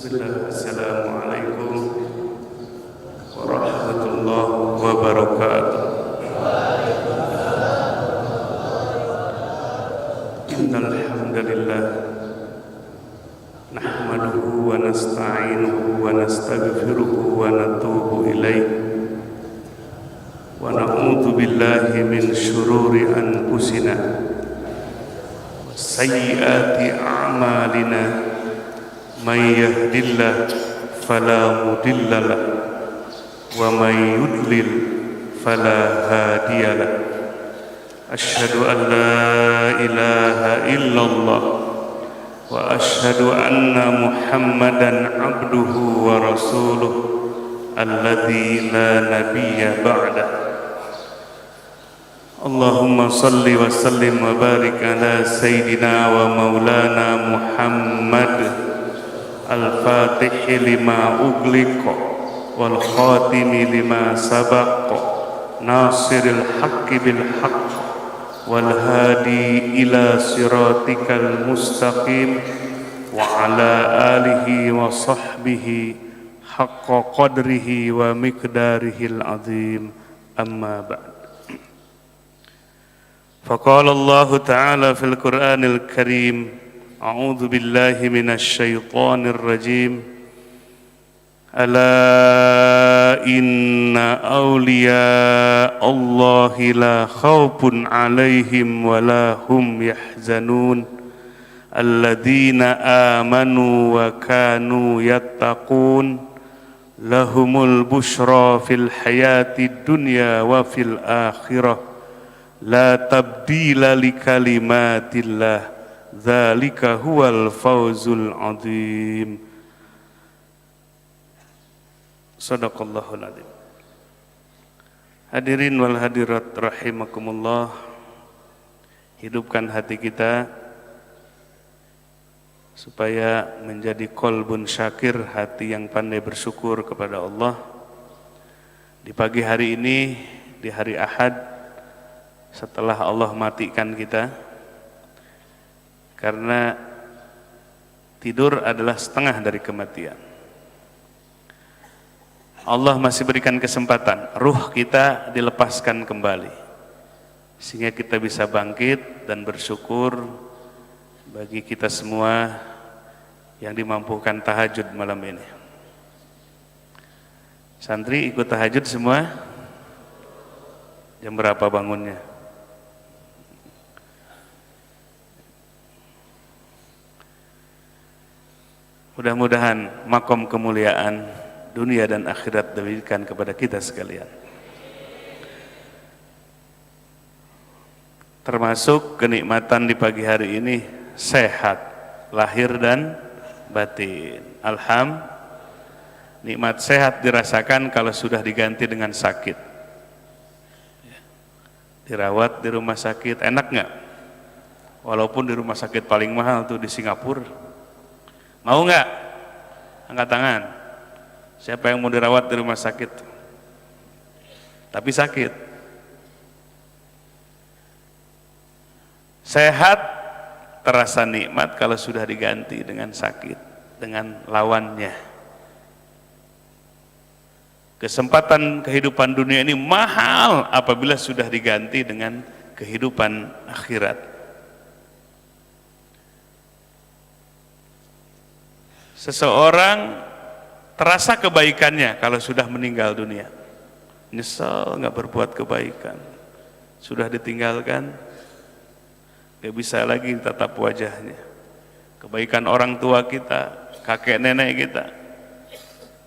Bismillah, Assalamualaikum warahmatullahi wabarakatuh. Innal hamdalillah nahmaduhu wa nasta'inuhu wa nastaghfiruhu wa natubu ilaih wa na'udzu billahi min syururi anfusina wa sayyiati a'malina. May yahdillah fala mudilla lah wa may yudlil fala hadiya lah. Asyhadu an la ilaha illallah wa asyhadu anna Muhammadan abduhu wa rasuluh alladzi la nabiyya ba'dah. Allahumma salli wa sallim wa barik ala sayyidina wa maulana Muhammad al-fatih lima ughliq wal khatimi lima sabaq nasiril haqqi bil haqq wal hadi ila siratikal mustaqim wa ala alihi wa sahbihi haqqa qadrihi wa miqdarihil azim. Amma ba'd. Faqala Allah ta'ala fil Qur'anil Karim, A'udzu billahi minasy syaithanir rajim. Ala inna awliya Allahi la khaufun 'alaihim wa la hum yahzanun. Alladzina amanu wa kanu yattaqun. Lahumul busyra fil hayatid dunya wa fil akhirah. La tabdila li kalimatillah. Dzalika huwal fawzul azim. Shadaqallahul azim. Hadirin wal hadirat rahimakumullah. Hidupkan hati kita supaya menjadi qalbun syakir, hati yang pandai bersyukur kepada Allah. Di pagi hari ini, di hari Ahad, setelah Allah matikan kita, karena tidur adalah setengah dari kematian. Allah masih berikan kesempatan, ruh kita dilepaskan kembali, sehingga kita bisa bangkit dan bersyukur. Bagi kita semua yang dimampukan tahajud malam ini. Santri ikut tahajud semua? Jam berapa bangunnya? Mudah-mudahan makom kemuliaan dunia dan akhirat diberikan kepada kita sekalian. Termasuk kenikmatan di pagi hari ini, sehat lahir dan batin. Alhamdulillah. Nikmat sehat dirasakan kalau sudah diganti dengan sakit. Dirawat di rumah sakit, enak nggak? Walaupun di rumah sakit paling mahal tuh di Singapura. Mau nggak? Angkat tangan. Siapa yang mau dirawat di rumah sakit? Tapi sakit. Sehat terasa nikmat kalau sudah diganti dengan sakit, dengan lawannya. Kesempatan kehidupan dunia ini mahal apabila sudah diganti dengan kehidupan akhirat. Seseorang terasa kebaikannya kalau sudah meninggal dunia. Nyesel nggak berbuat kebaikan, sudah ditinggalkan, nggak bisa lagi tatap wajahnya. Kebaikan orang tua kita, kakek nenek kita,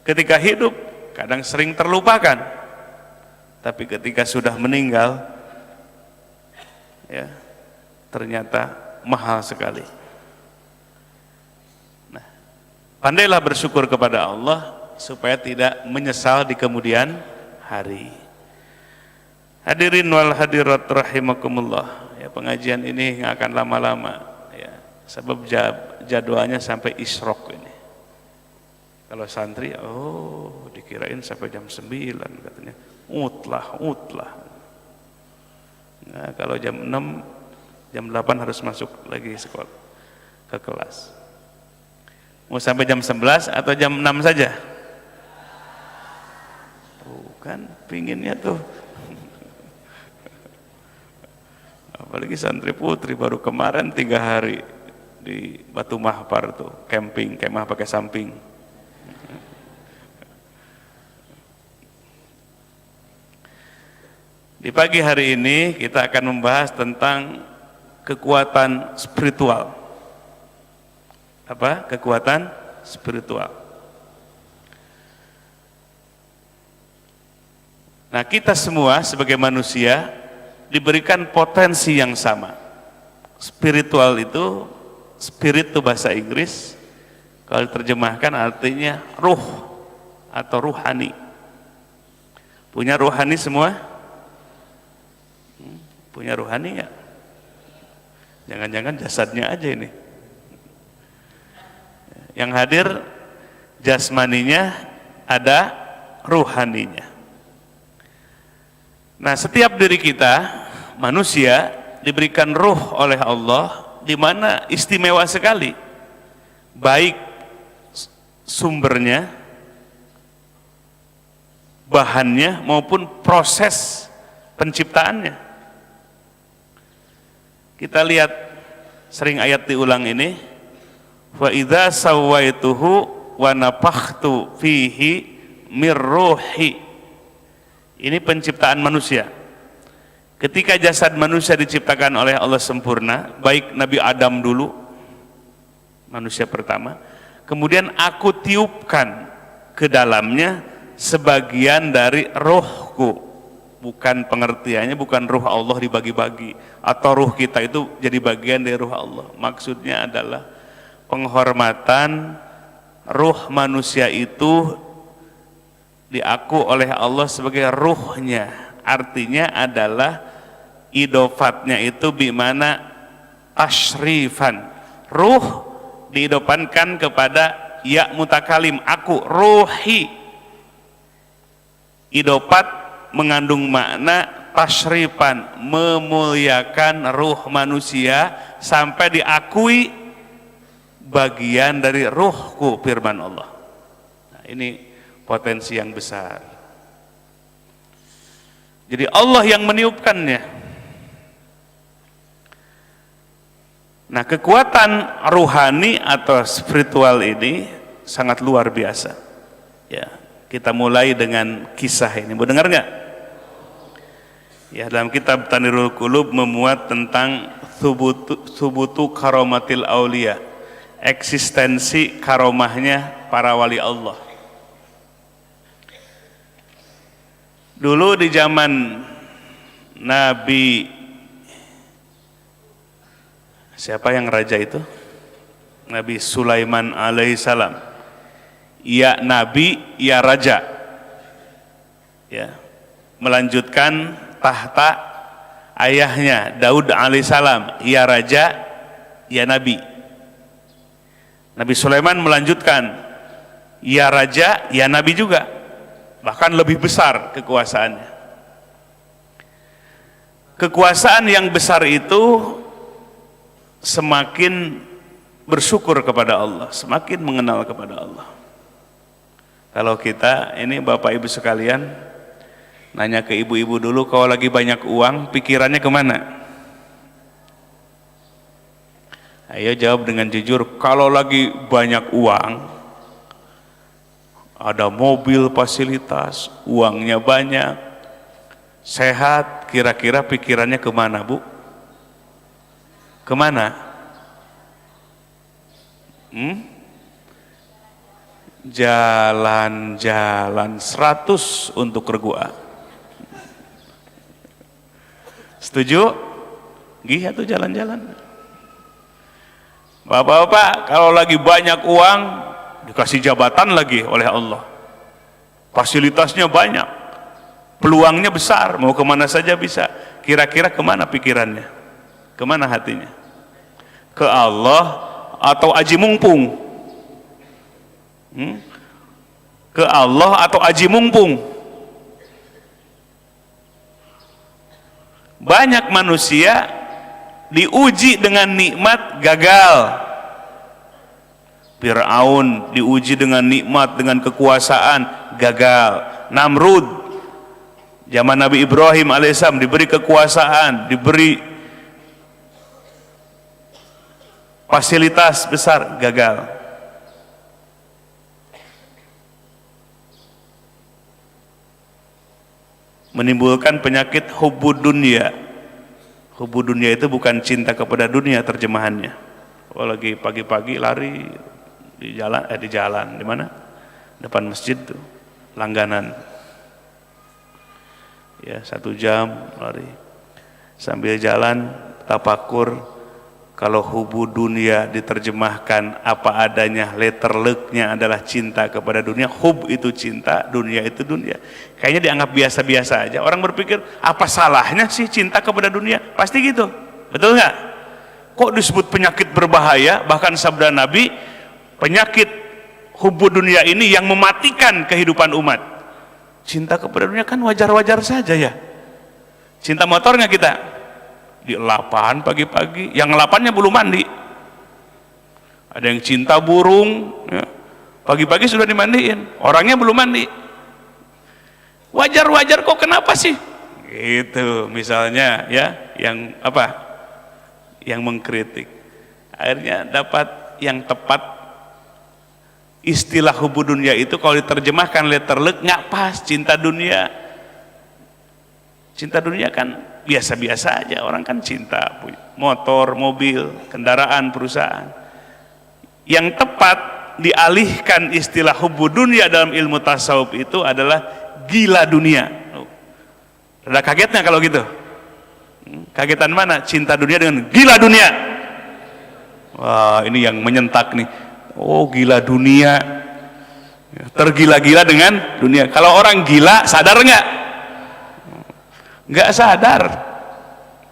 ketika hidup kadang sering terlupakan, tapi ketika sudah meninggal, ya ternyata mahal sekali. Pandailah bersyukur kepada Allah supaya tidak menyesal di kemudian hari. Hadirin wal hadirat rahimakumullah. Ya, pengajian ini nggak akan lama-lama, ya, sebab jadwalnya sampai isyraq ini. Kalau santri, dikirain sampai jam 9 katanya. Utlah. Nah, kalau jam 6, jam 8 harus masuk lagi sekolah ke kelas. Mau sampai jam 11 atau jam 6 saja? Tuh kan pinginnya tuh. Apalagi santri putri baru kemarin 3 hari di Batu Mahpar tuh, camping, kemah pakai samping. Di pagi hari ini kita akan membahas tentang kekuatan spiritual. Apa? Kekuatan spiritual. Nah, kita semua sebagai manusia diberikan potensi yang sama. Spiritual itu, spirit itu bahasa Inggris, kalau diterjemahkan artinya ruh atau ruhani. Punya ruhani semua? Punya ruhani ya? Jangan-jangan jasadnya aja ini. Yang hadir jasmaninya, ada ruhaninya. Nah, setiap diri kita manusia diberikan ruh oleh Allah, di mana istimewa sekali, baik sumbernya, bahannya maupun proses penciptaannya. Kita lihat sering ayat diulang ini, wa idza sawaituhu wa nafakhtu fihi mir ruhi. Ini penciptaan manusia. Ketika jasad manusia diciptakan oleh Allah sempurna, baik Nabi Adam dulu, manusia pertama, kemudian aku tiupkan ke dalamnya sebagian dari rohku. Bukan pengertiannya, bukan ruh Allah dibagi-bagi, atau ruh kita itu jadi bagian dari ruh Allah. Maksudnya adalah penghormatan ruh manusia itu diaku oleh Allah sebagai ruhnya. Artinya adalah idofatnya itu bimana tashrifan, ruh diidopankan kepada ya mutakalim, aku, ruhi. Idopat mengandung makna tashrifan, memuliakan ruh manusia sampai diakui bagian dari ruhku, firman Allah. Nah, ini potensi yang besar. Jadi Allah yang meniupkannya. Nah, kekuatan ruhani atau spiritual ini sangat luar biasa. Ya, kita mulai dengan kisah ini. Mau dengar nggak? Ya, dalam kitab Tanirul Qulub memuat tentang thubutu karomatil aulia, eksistensi karomahnya para wali Allah. Dulu di zaman Nabi, siapa yang raja itu? Nabi Sulaiman alaihissalam. Ya Nabi, ya raja. Ya, melanjutkan tahta ayahnya Daud alaihissalam. Ya raja, ya Nabi. Nabi Sulaiman melanjutkan, ya raja, ya Nabi juga. Bahkan lebih besar kekuasaannya. Kekuasaan yang besar itu semakin bersyukur kepada Allah, semakin mengenal kepada Allah. Kalau kita ini Bapak Ibu sekalian, nanya ke ibu-ibu dulu, kalau lagi banyak uang pikirannya kemana? Ayo jawab dengan jujur. Kalau lagi banyak uang, ada mobil fasilitas, uangnya banyak, sehat, kira-kira pikirannya kemana, Bu? Kemana? Jalan-jalan 100 untuk regua. Setuju? Gih atau jalan-jalan? Bapak-bapak, kalau lagi banyak uang, dikasih jabatan lagi oleh Allah, fasilitasnya banyak, peluangnya besar, mau kemana saja bisa. Kira-kira kemana pikirannya? Kemana hatinya? Ke Allah atau aji mumpung? Ke Allah atau aji mumpung? Banyak manusia diuji dengan nikmat gagal, Fir'aun diuji dengan nikmat, dengan kekuasaan, gagal. Namrud zaman Nabi Ibrahim alaihissalam diberi kekuasaan, diberi fasilitas besar, gagal. Menimbulkan penyakit hubbud dunya. Hubbud dunya itu bukan cinta kepada dunia terjemahannya. Oh, lagi pagi-pagi lari di jalan di mana? Depan masjid tuh, langganan. Ya, 1 jam lari. Sambil jalan tafakur. Kalau hubu dunia diterjemahkan apa adanya, letter leknya adalah cinta kepada dunia. Hub itu cinta, dunia itu dunia. Kayaknya dianggap biasa-biasa aja. Orang berpikir, apa salahnya sih cinta kepada dunia? Pasti gitu, betul nggak? Kok disebut penyakit berbahaya? Bahkan sabda Nabi, penyakit hubu dunia ini yang mematikan kehidupan umat. Cinta kepada dunia kan wajar-wajar saja ya. Cinta motor nggak kita? Di lapan pagi-pagi, yang lapannya belum mandi. Ada yang cinta burung, ya. Pagi-pagi sudah dimandiin, orangnya belum mandi. Wajar-wajar kok, kenapa sih? Gitu misalnya ya, yang apa? Yang mengkritik. Akhirnya dapat yang tepat. Istilah hubu dunia itu kalau diterjemahkan letter luck nggak pas. Cinta dunia kan biasa-biasa aja, orang kan cinta motor, mobil, kendaraan, perusahaan. Yang tepat dialihkan istilah hubu dunia dalam ilmu tasawuf itu adalah gila dunia. Ada kagetnya kalau gitu? Kagetan mana? Cinta dunia dengan gila dunia. Wah, ini yang menyentak nih. Oh, gila dunia, tergila-gila dengan dunia. Kalau orang gila sadar nggak? Nggak sadar,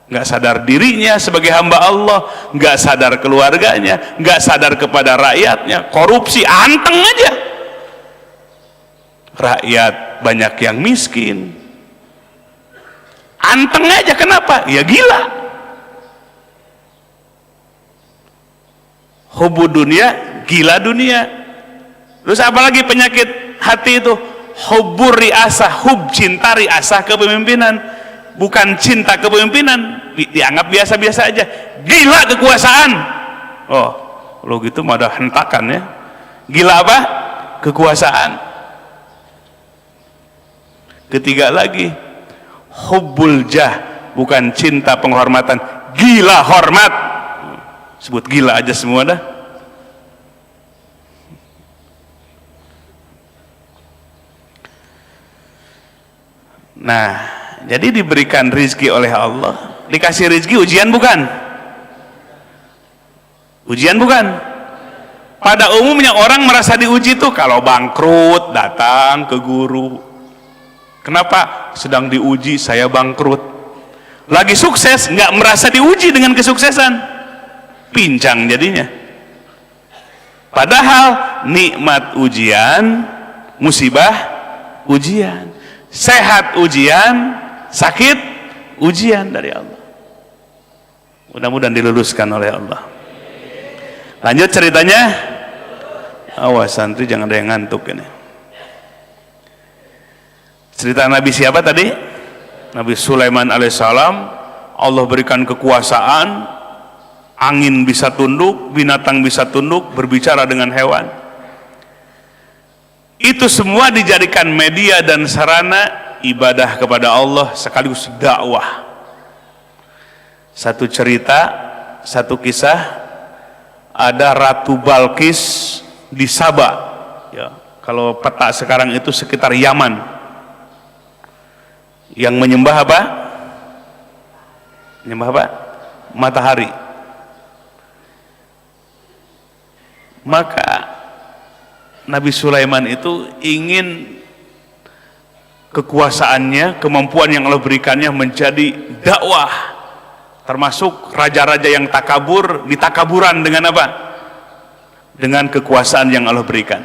nggak sadar dirinya sebagai hamba Allah, nggak sadar keluarganya, nggak sadar kepada rakyatnya, korupsi, anteng aja. Rakyat banyak yang miskin, anteng aja. Kenapa? Ya gila. Hubu dunia, gila dunia. Terus apalagi penyakit hati itu? Hubbur riasah, hub cinta riasah kepemimpinan, bukan cinta kepemimpinan, dianggap biasa-biasa aja. Gila kekuasaan. Oh, lo gitu mah ada hentakan ya. Gila apa? Kekuasaan. Ketiga lagi, hubbul jah, bukan cinta penghormatan, gila hormat. Sebut gila aja semua dah. Nah, jadi diberikan rizki oleh Allah. Dikasih rizki ujian bukan? Ujian bukan? Pada umumnya orang merasa diuji tuh kalau bangkrut datang ke guru. Kenapa? Sedang diuji, saya bangkrut. Lagi sukses nggak merasa diuji dengan kesuksesan, pincang jadinya. Padahal nikmat ujian, musibah ujian, sehat ujian, sakit ujian dari Allah. Mudah-mudahan diluluskan oleh Allah. Lanjut ceritanya. Awas santri jangan ada yang ngantuk ini. Cerita Nabi siapa tadi? Nabi Sulaiman alaihissalam. Allah berikan kekuasaan, angin bisa tunduk, binatang bisa tunduk, berbicara dengan hewan. Itu semua dijadikan media dan sarana ibadah kepada Allah sekaligus dakwah. Satu cerita, satu kisah, ada Ratu Balkis di Sabah. Ya, kalau peta sekarang itu sekitar Yaman. Yang menyembah apa? Menyembah apa? Matahari. Maka Nabi Sulaiman itu ingin kekuasaannya, kemampuan yang Allah berikannya menjadi dakwah. Termasuk raja-raja yang takabur, ditakaburan dengan apa? Dengan kekuasaan yang Allah berikan.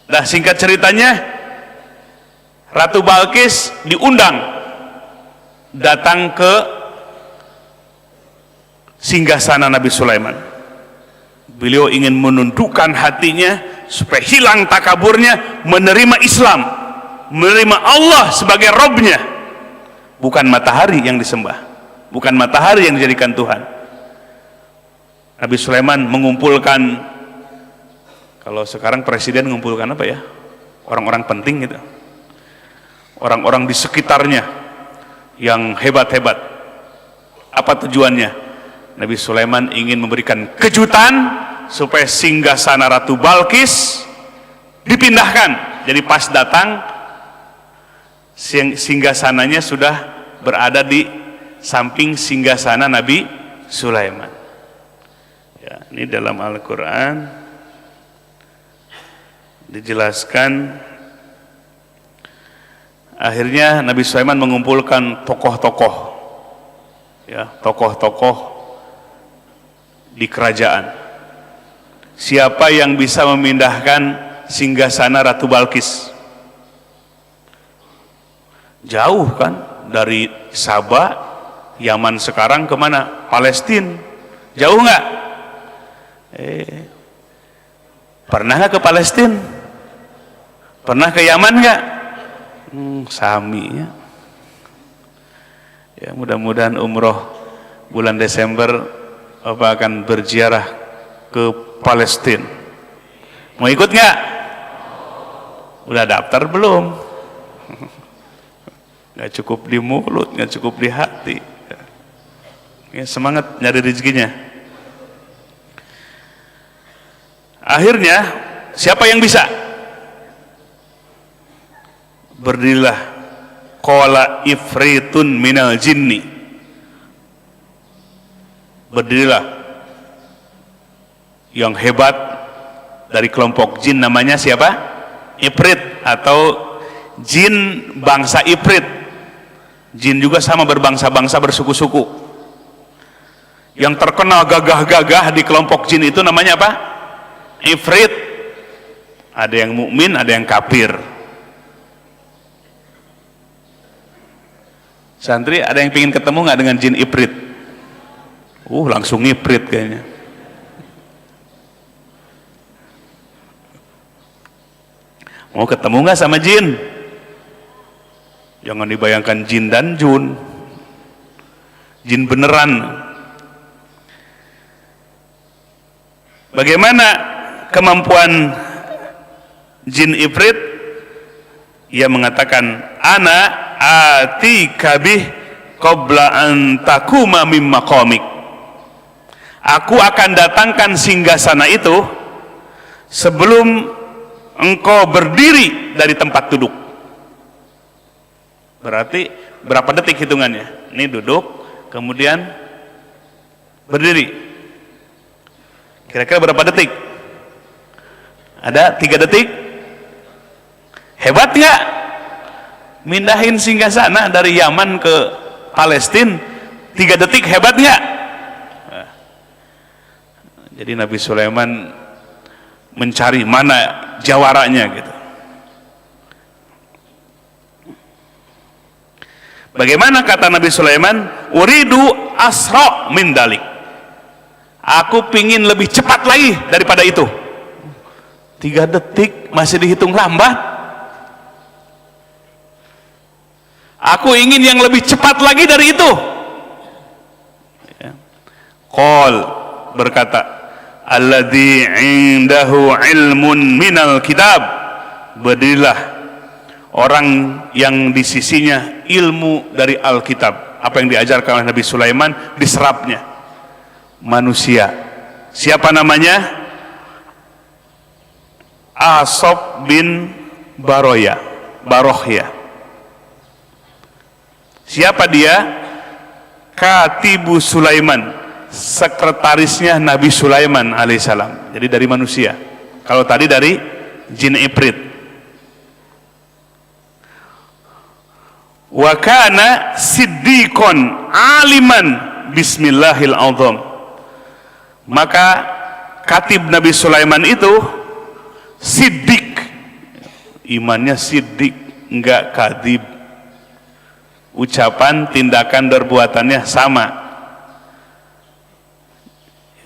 Nah, singkat ceritanya, Ratu Balkis diundang datang ke singgasana Nabi Sulaiman. Beliau ingin menundukkan hatinya supaya hilang takaburnya, menerima Islam, menerima Allah sebagai Robnya, bukan matahari yang disembah, bukan matahari yang dijadikan Tuhan. Nabi Sulaiman mengumpulkan, kalau sekarang presiden mengumpulkan apa ya, orang-orang penting gitu, orang-orang di sekitarnya yang hebat-hebat. Apa tujuannya? Nabi Sulaiman ingin memberikan kejutan supaya singgasana Ratu Balkis dipindahkan. Jadi pas datang, singgasananya sudah berada di samping singgasana Nabi Sulaiman. Ya, ini dalam Al-Quran dijelaskan. Akhirnya Nabi Sulaiman mengumpulkan tokoh-tokoh, ya, tokoh-tokoh di kerajaan. Siapa yang bisa memindahkan singgasana Ratu Balkis? Jauh kan dari Sabah, Yaman sekarang kemana? Palestina. Jauh nggak? Pernah nggak ke Palestina? Pernah ke Yaman nggak? Sami ya. Ya, mudah-mudahan umroh bulan Desember Bapak akan berziarah ke Palestina. Mau ikut nggak? Udah daftar belum? Nggak cukup di mulut, nggak cukup di hati. Ya, semangat nyari rezekinya. Akhirnya siapa yang bisa? Berdirilah qala ifritun minal jinni. Berdirilah yang hebat dari kelompok jin, namanya siapa? Ifrit, atau jin bangsa Ifrit. Jin juga sama, berbangsa-bangsa, bersuku-suku. Yang terkenal gagah-gagah di kelompok jin itu namanya apa? Ifrit. Ada yang mukmin, ada yang kafir. Santri, ada yang pengen ketemu nggak dengan jin Ifrit? Langsung Ifrit kayaknya. Mau ketemu nggak sama jin? Jangan dibayangkan jin dan jun. Jin beneran. Bagaimana kemampuan jin Ifrit? Ia mengatakan, ana atika bih qabla an takuma mim maqamik. Aku akan datangkan singgasana itu sebelum engkau berdiri dari tempat duduk. Berarti berapa detik hitungannya? Ini duduk, kemudian berdiri. Kira-kira berapa detik? Ada 3 detik? Hebat nggak? Mindahin singgasana dari Yaman ke Palestina 3 detik, hebat nggak? Nah, jadi Nabi Sulaiman mencari mana jawaranya gitu. Bagaimana kata Nabi Sulaiman? Uridu asra min dalik. Aku pingin lebih cepat lagi daripada itu. 3 detik masih dihitung lambat. Aku ingin yang lebih cepat lagi dari itu. Qal, berkata, alladzi indahu ilmun minal kitab. Berdirilah orang yang di sisinya ilmu dari Alkitab. Apa yang diajarkan oleh Nabi Sulaiman diserapnya manusia. Siapa namanya? Asob bin Barohya. Siapa dia? Katibu Sulaiman, sekretarisnya Nabi Sulaiman alaihissalam. Jadi dari manusia. Kalau tadi dari jin Ifrit. Wa kana siddiqon aliman bismillahil azam. Maka katib Nabi Sulaiman itu siddiq, imannya siddiq, enggak kadib. Ucapan, tindakan, perbuatannya sama.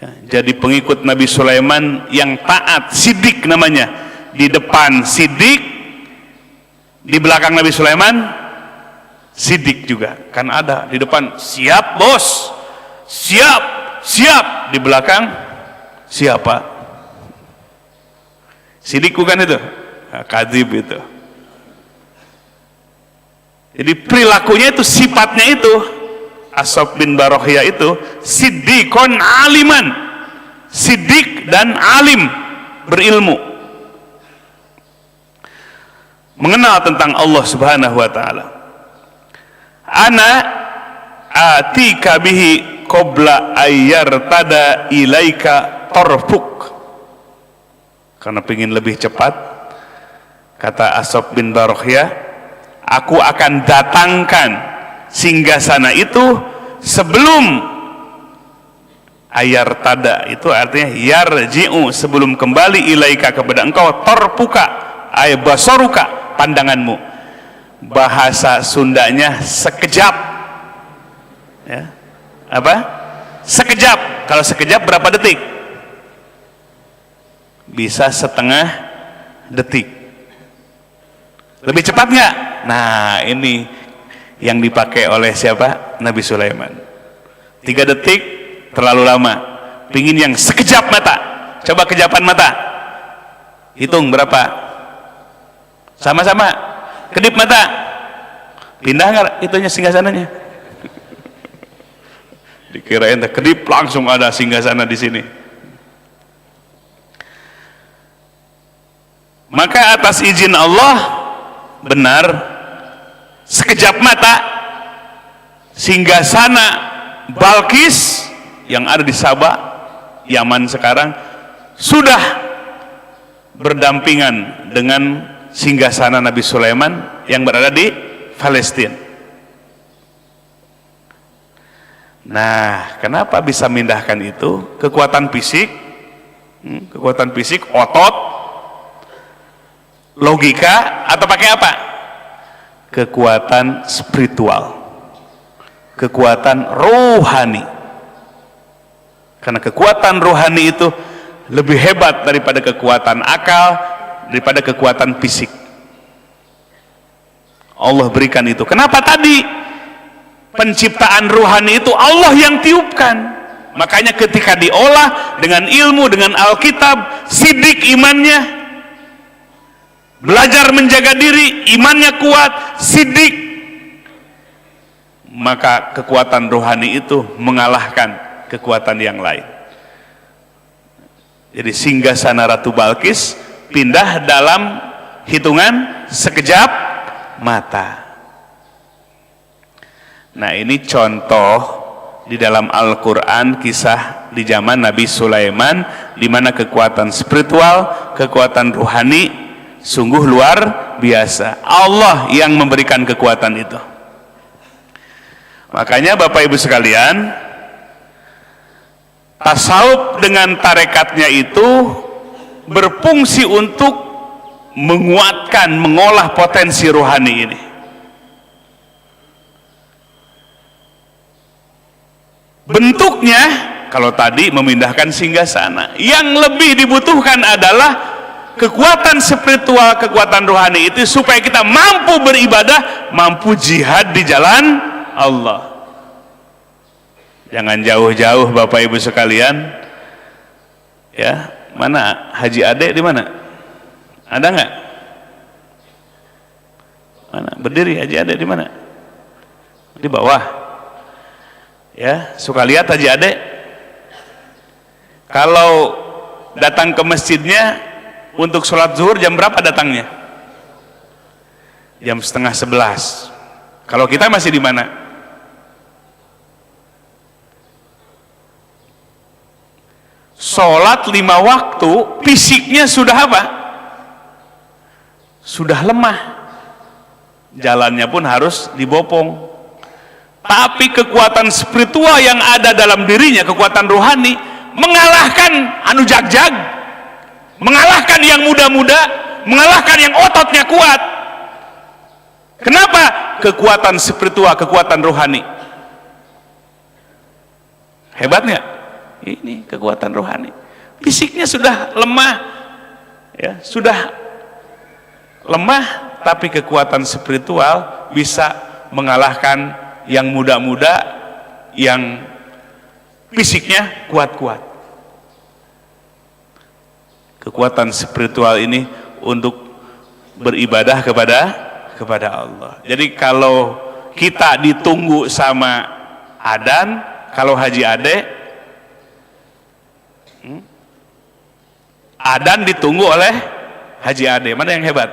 Ya. Jadi pengikut Nabi Sulaiman yang taat, Siddiq namanya. Di depan Siddiq, di belakang Nabi Sulaiman Siddiq juga. Kan ada di depan, siap bos, siap, siap. Di belakang siapa? Siddiq bukan itu? Kadzib itu. Jadi perilakunya itu, sifatnya itu, Ashab bin Barohiyah itu siddiqon aliman, siddiq dan alim, berilmu, mengenal tentang Allah Subhanahu wa taala. Ana atika bihi qabla ayyartada ilaika tarfuk. Karena ingin lebih cepat, kata Ashab bin Barohiyah, aku akan datangkan singgasana itu sebelum ayartada, itu artinya yarji'u, sebelum kembali ilaika, kepada engkau, tarpuka ay basaruka, pandanganmu. Bahasa Sundanya sekejap, ya. Apa? Sekejap. Kalau sekejap berapa detik? Bisa setengah detik. Lebih cepat nggak? Nah, ini yang dipakai oleh siapa? Nabi Sulaiman. 3 detik terlalu lama. Pingin yang sekejap mata. Coba kejapan mata. Hitung berapa? Sama-sama. Kedip mata. Pindah nggak itunya, singgasananya? Dikirain kedip langsung ada singgasana di sini. Maka atas izin Allah, benar, sekejap mata singgasana Balkis yang ada di Sabah, Yaman sekarang, sudah berdampingan dengan singgasana Nabi Sulaiman yang berada di Palestina. Nah, kenapa bisa mindahkan itu? Kekuatan fisik, otot, logika, atau pakai apa? Kekuatan spiritual, kekuatan rohani. Karena kekuatan rohani itu lebih hebat daripada kekuatan akal, daripada kekuatan fisik. Allah berikan itu. Kenapa tadi penciptaan rohani itu Allah yang tiupkan? Makanya ketika diolah dengan ilmu, dengan Alkitab, sidik imannya, belajar menjaga diri, imannya kuat, sidik, maka kekuatan rohani itu mengalahkan kekuatan yang lain. Jadi singgasana Ratu Balkis pindah dalam hitungan sekejap mata. Nah, ini contoh di dalam Al-Quran, kisah di zaman Nabi Sulaiman, di mana kekuatan spiritual, kekuatan rohani sungguh luar biasa. Allah yang memberikan kekuatan itu. Makanya Bapak Ibu sekalian, tasawuf dengan tarekatnya itu berfungsi untuk menguatkan, mengolah potensi rohani ini. Bentuknya, kalau tadi memindahkan singgasana, yang lebih dibutuhkan adalah kekuatan spiritual, kekuatan rohani itu supaya kita mampu beribadah, mampu jihad di jalan Allah. Jangan jauh-jauh Bapak Ibu sekalian. Ya, mana Haji Ade di mana? Ada nggak? Mana? Berdiri Haji Ade di mana? Di bawah. Ya, suka lihat Haji Ade. Kalau datang ke masjidnya untuk sholat zuhur jam berapa datangnya? Jam 10:30. Kalau kita masih di mana? Sholat 5 waktu, fisiknya sudah apa? Sudah lemah. Jalannya pun harus dibopong. Tapi kekuatan spiritual yang ada dalam dirinya, kekuatan rohani, mengalahkan anu jag-jag, mengalahkan yang muda-muda, mengalahkan yang ototnya kuat. Kenapa? Kekuatan spiritual, kekuatan rohani. Hebat nggak? Ini kekuatan rohani. Fisiknya sudah lemah, ya, sudah lemah, tapi kekuatan spiritual bisa mengalahkan yang muda-muda, yang fisiknya kuat-kuat. Kekuatan spiritual ini untuk beribadah kepada Allah. Jadi kalau kita ditunggu sama Adan, kalau Haji Ade, Adan ditunggu oleh Haji Ade, mana yang hebat?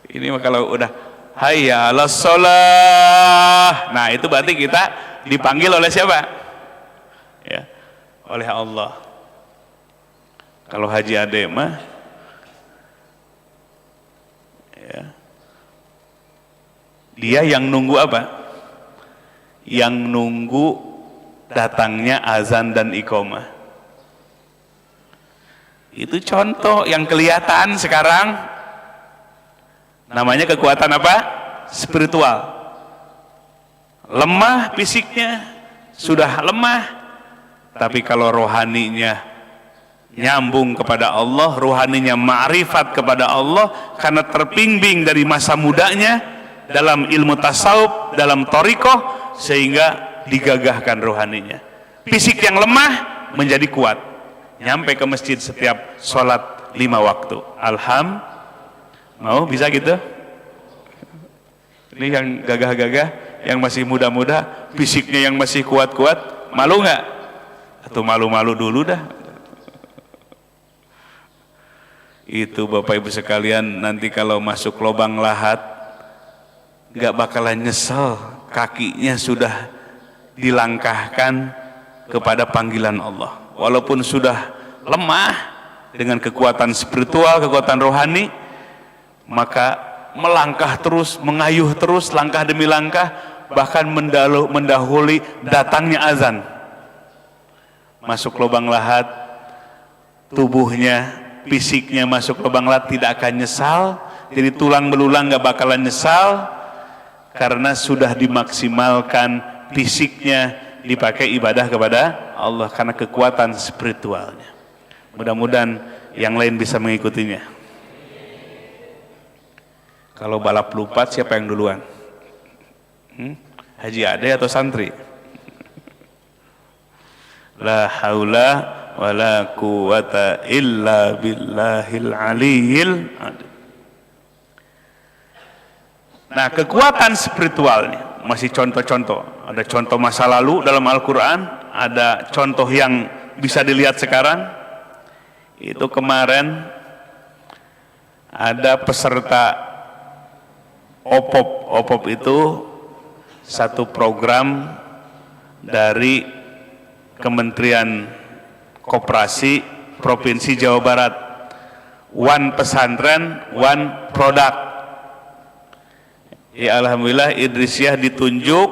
Ini mah kalau udah hayya 'alas shalah, nah itu berarti kita dipanggil oleh siapa? Ya, oleh Allah. Kalau Haji Ade mah ya, dia yang nunggu apa? Yang nunggu datangnya azan dan iqamah. Itu contoh yang kelihatan sekarang, namanya kekuatan apa? Spiritual. Lemah fisiknya, sudah lemah, tapi kalau rohaninya nyambung kepada Allah, rohaninya ma'rifat kepada Allah, karena terbimbing dari masa mudanya dalam ilmu tasawuf, dalam thariqah, sehingga digagahkan rohaninya. Fisik yang lemah menjadi kuat, nyampe ke masjid setiap sholat 5 waktu. Mau bisa gitu? Ini yang gagah-gagah, yang masih muda-muda, fisiknya yang masih kuat-kuat, malu nggak? Atau malu-malu dulu dah? Itu Bapak Ibu sekalian, nanti kalau masuk lubang lahat nggak bakalan nyesel, kakinya sudah dilangkahkan kepada panggilan Allah. Walaupun sudah lemah, dengan kekuatan spiritual, kekuatan rohani, maka melangkah terus, mengayuh terus, langkah demi langkah, bahkan mendahului datangnya azan. Masuk lubang lahat, tubuhnya, fisiknya masuk lubang lahat tidak akan nyesal, jadi tulang belulang gak bakalan nyesal, karena sudah dimaksimalkan fisiknya, dipakai ibadah kepada Allah, karena kekuatan spiritualnya. Mudah-mudahan yang lain bisa mengikutinya. Kalau balap lupat siapa yang duluan? Haji Ade atau santri? La haula wala quwata illa billahil aliyil adil. Nah, kekuatan spiritualnya masih contoh-contoh. Ada contoh masa lalu dalam Al-Quran, ada contoh yang bisa dilihat sekarang. Itu kemarin ada peserta OPOP itu satu program dari Kementerian Koperasi Provinsi Jawa Barat, One Pesantren, One Product. Ya, alhamdulillah Idrisyah ditunjuk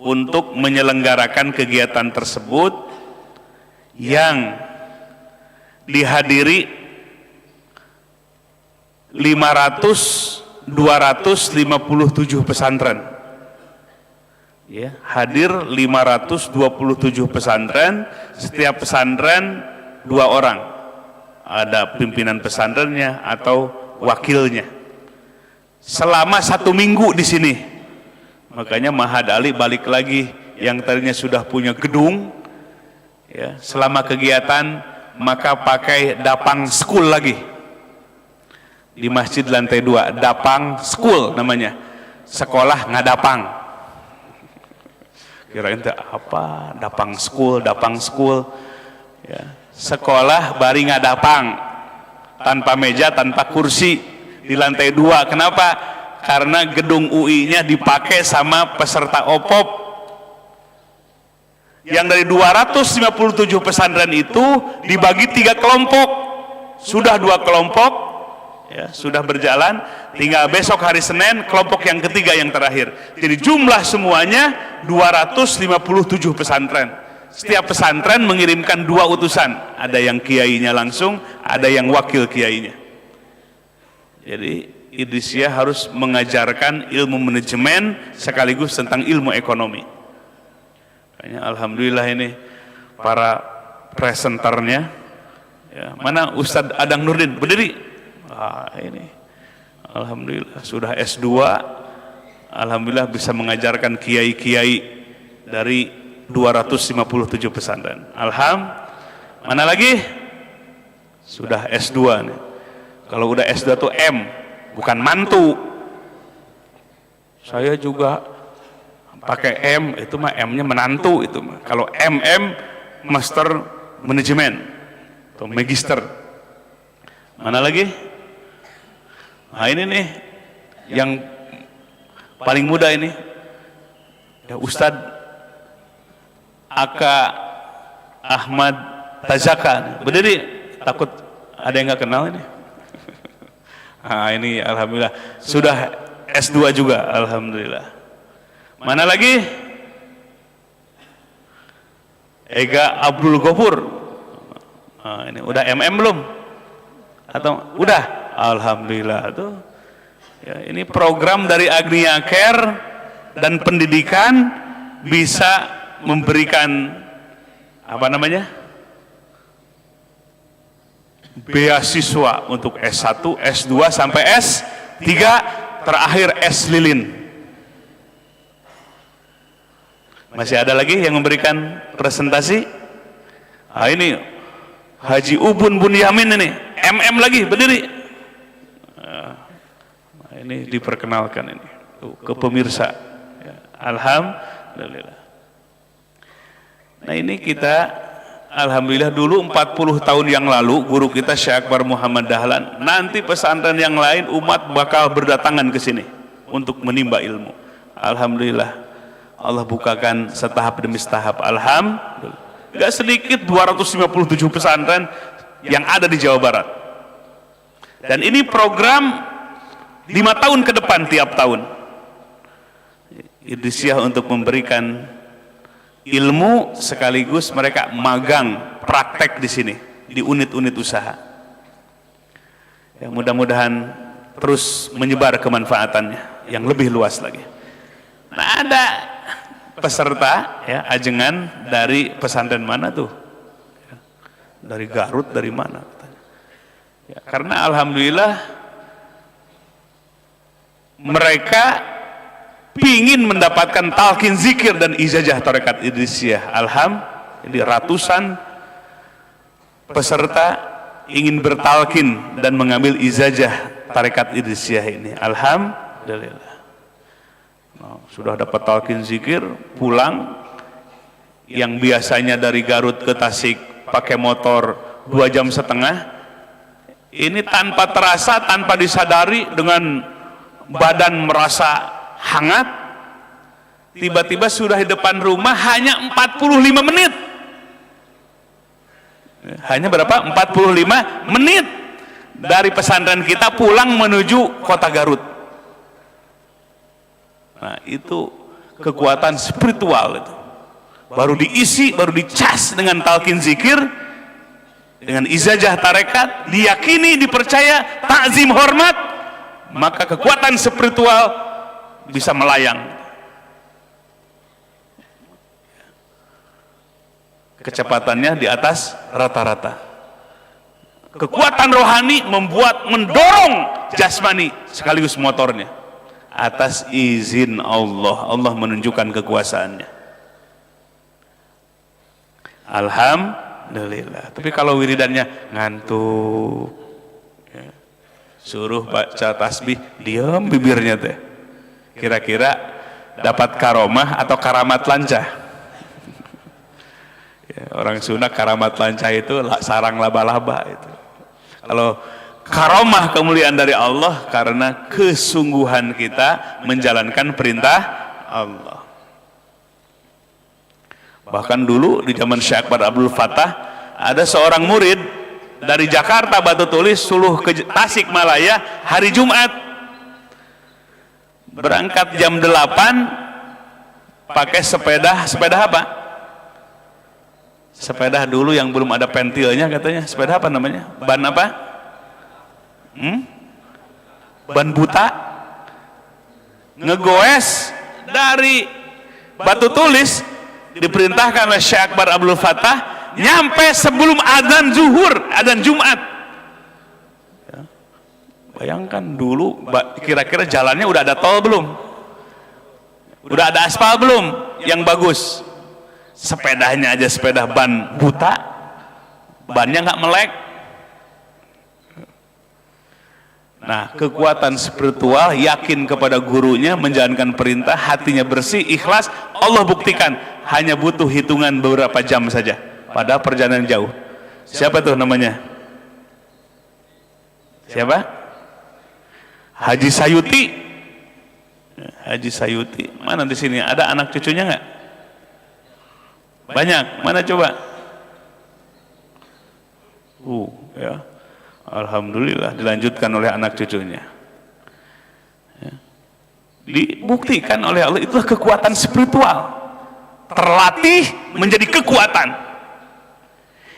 untuk menyelenggarakan kegiatan tersebut yang dihadiri 257 pesantren, ya, hadir 527 pesantren, setiap pesantren 2 orang, ada pimpinan pesantrennya atau wakilnya, selama 1 minggu di sini. Makanya Mahad Ali balik lagi, yang tadinya sudah punya gedung, ya, selama kegiatan maka pakai dapang school lagi di masjid lantai 2, dapang school namanya, sekolah ngadapang. Kirain itu apa? Dapang school ya. Sekolah bari ngadapang, tanpa meja, tanpa kursi, di lantai 2. Kenapa? Karena gedung UI-nya dipakai sama peserta OPOP. Yang dari 257 pesantren itu dibagi 3 kelompok. Sudah 2 kelompok, ya, sudah berjalan, tinggal besok hari Senin kelompok yang ketiga, yang terakhir. Jadi jumlah semuanya 257 pesantren. Setiap pesantren mengirimkan 2 utusan, ada yang kiainya langsung, ada yang wakil kiainya. Jadi Idrisyah harus mengajarkan ilmu manajemen sekaligus tentang ilmu ekonomi. Alhamdulillah ini para presenternya. Ya, mana Ustadz Adang Nurdin berdiri. Ini alhamdulillah sudah S2. Alhamdulillah bisa mengajarkan kiai-kiai dari 257 pesantren. Mana lagi? Sudah S2 nih. Kalau udah S2 tuh M, bukan mantu. Saya juga pakai M, itu mah M-nya menantu itu mah. Kalau MM Master Manajemen atau Magister. Mana lagi? Nah ini nih yang paling muda ini ya, Ustadz Aka Ahmad Tazaka. Berdiri, takut ada yang nggak kenal ini. Nah ini alhamdulillah sudah S2 juga, alhamdulillah. Mana lagi? Ega Abdul Ghafur. Nah, ini udah MM belum? Atau udah? Alhamdulillah tuh. Ya, ini program dari Agnia Care dan pendidikan bisa memberikan apa namanya? Beasiswa untuk S1, S2 sampai S3, terakhir S lilin. Masih ada lagi yang memberikan presentasi? Nah, ini Haji Ubun Bunyamin ini, MM lagi berdiri. Nah, ini diperkenalkan ini ke pemirsa. Ya, alhamdulillah. Nah ini kita alhamdulillah dulu 40 tahun yang lalu guru kita Syekh Akbar Muhammad Dahlan. Nanti pesantren yang lain umat bakal berdatangan ke sini untuk menimba ilmu. Alhamdulillah Allah bukakan setahap demi setahap. Alhamdulillah. Gak sedikit 257 pesantren yang ada di Jawa Barat. Dan ini program 5 tahun ke depan tiap tahun. Idrisiah untuk memberikan ilmu sekaligus mereka magang praktek di sini di unit-unit usaha. Ya, mudah-mudahan terus menyebar kemanfaatannya yang lebih luas lagi. Nah ada peserta ya ajengan dari pesantren mana tuh? Ya, dari Garut, dari mana? Ya, karena alhamdulillah mereka pingin mendapatkan talqin zikir dan ijazah tarekat Idrisiyah. Alhamdulillah ratusan peserta ingin bertalqin dan mengambil ijazah tarekat Idrisiyah ini. Alhamdulillah. Nah, sudah dapat talqin zikir, pulang yang biasanya dari Garut ke Tasik pakai motor 2,5 jam, ini tanpa terasa, tanpa disadari, dengan badan merasa hangat, tiba-tiba sudah di depan rumah hanya 45 menit. Hanya berapa? 45 menit dari pesantren kita pulang menuju kota Garut. Nah itu kekuatan spiritual itu. Baru diisi, baru dicas dengan talqin zikir, dengan ijazah tarekat, diyakini, dipercaya, takzim hormat, maka kekuatan spiritual bisa melayang. Kecepatannya di atas rata-rata. Kekuatan rohani membuat mendorong jasmani sekaligus motornya. Atas izin Allah, Allah menunjukkan kekuasaannya. Alhamdulillah. Tapi kalau wiridannya ngantuk, ya, suruh baca tasbih, diam bibirnya teh. Kira-kira dapat karomah atau karamat lancah? Ya, orang Sunda karamat lancah itu sarang laba-laba itu. Kalau karomah kemuliaan dari Allah karena kesungguhan kita menjalankan perintah Allah. Bahkan dulu di zaman Syekh Akbar Abdul Fattah ada seorang murid dari Jakarta Batu Tulis suluh ke Tasikmalaya hari Jumat, berangkat jam 8 pakai sepeda apa? Sepeda dulu yang belum ada pentilnya katanya. Sepeda apa namanya? Ban apa? Ban buta. Ngegoes dari Batu Tulis diperintahkan oleh Syekh Akbar Abdul Fattah nyampe sebelum adzan zuhur, adzan Jumat. Ya. Bayangkan dulu kira-kira jalannya udah ada tol belum? Udah ada aspal belum yang bagus? Sepedanya aja sepeda ban buta, bannya nggak melek. Nah, kekuatan spiritual, yakin kepada gurunya, menjalankan perintah, hatinya bersih, ikhlas, Allah buktikan hanya butuh hitungan beberapa jam saja pada perjalanan jauh. Siapa tuh namanya? Siapa? Haji Sayuti. Haji Sayuti. Mana di sini? Ada anak cucunya nggak? Banyak. Mana coba? Ya. Alhamdulillah dilanjutkan oleh anak cucunya. Ya. Dibuktikan oleh Allah, itulah kekuatan spiritual. Terlatih menjadi kekuatan.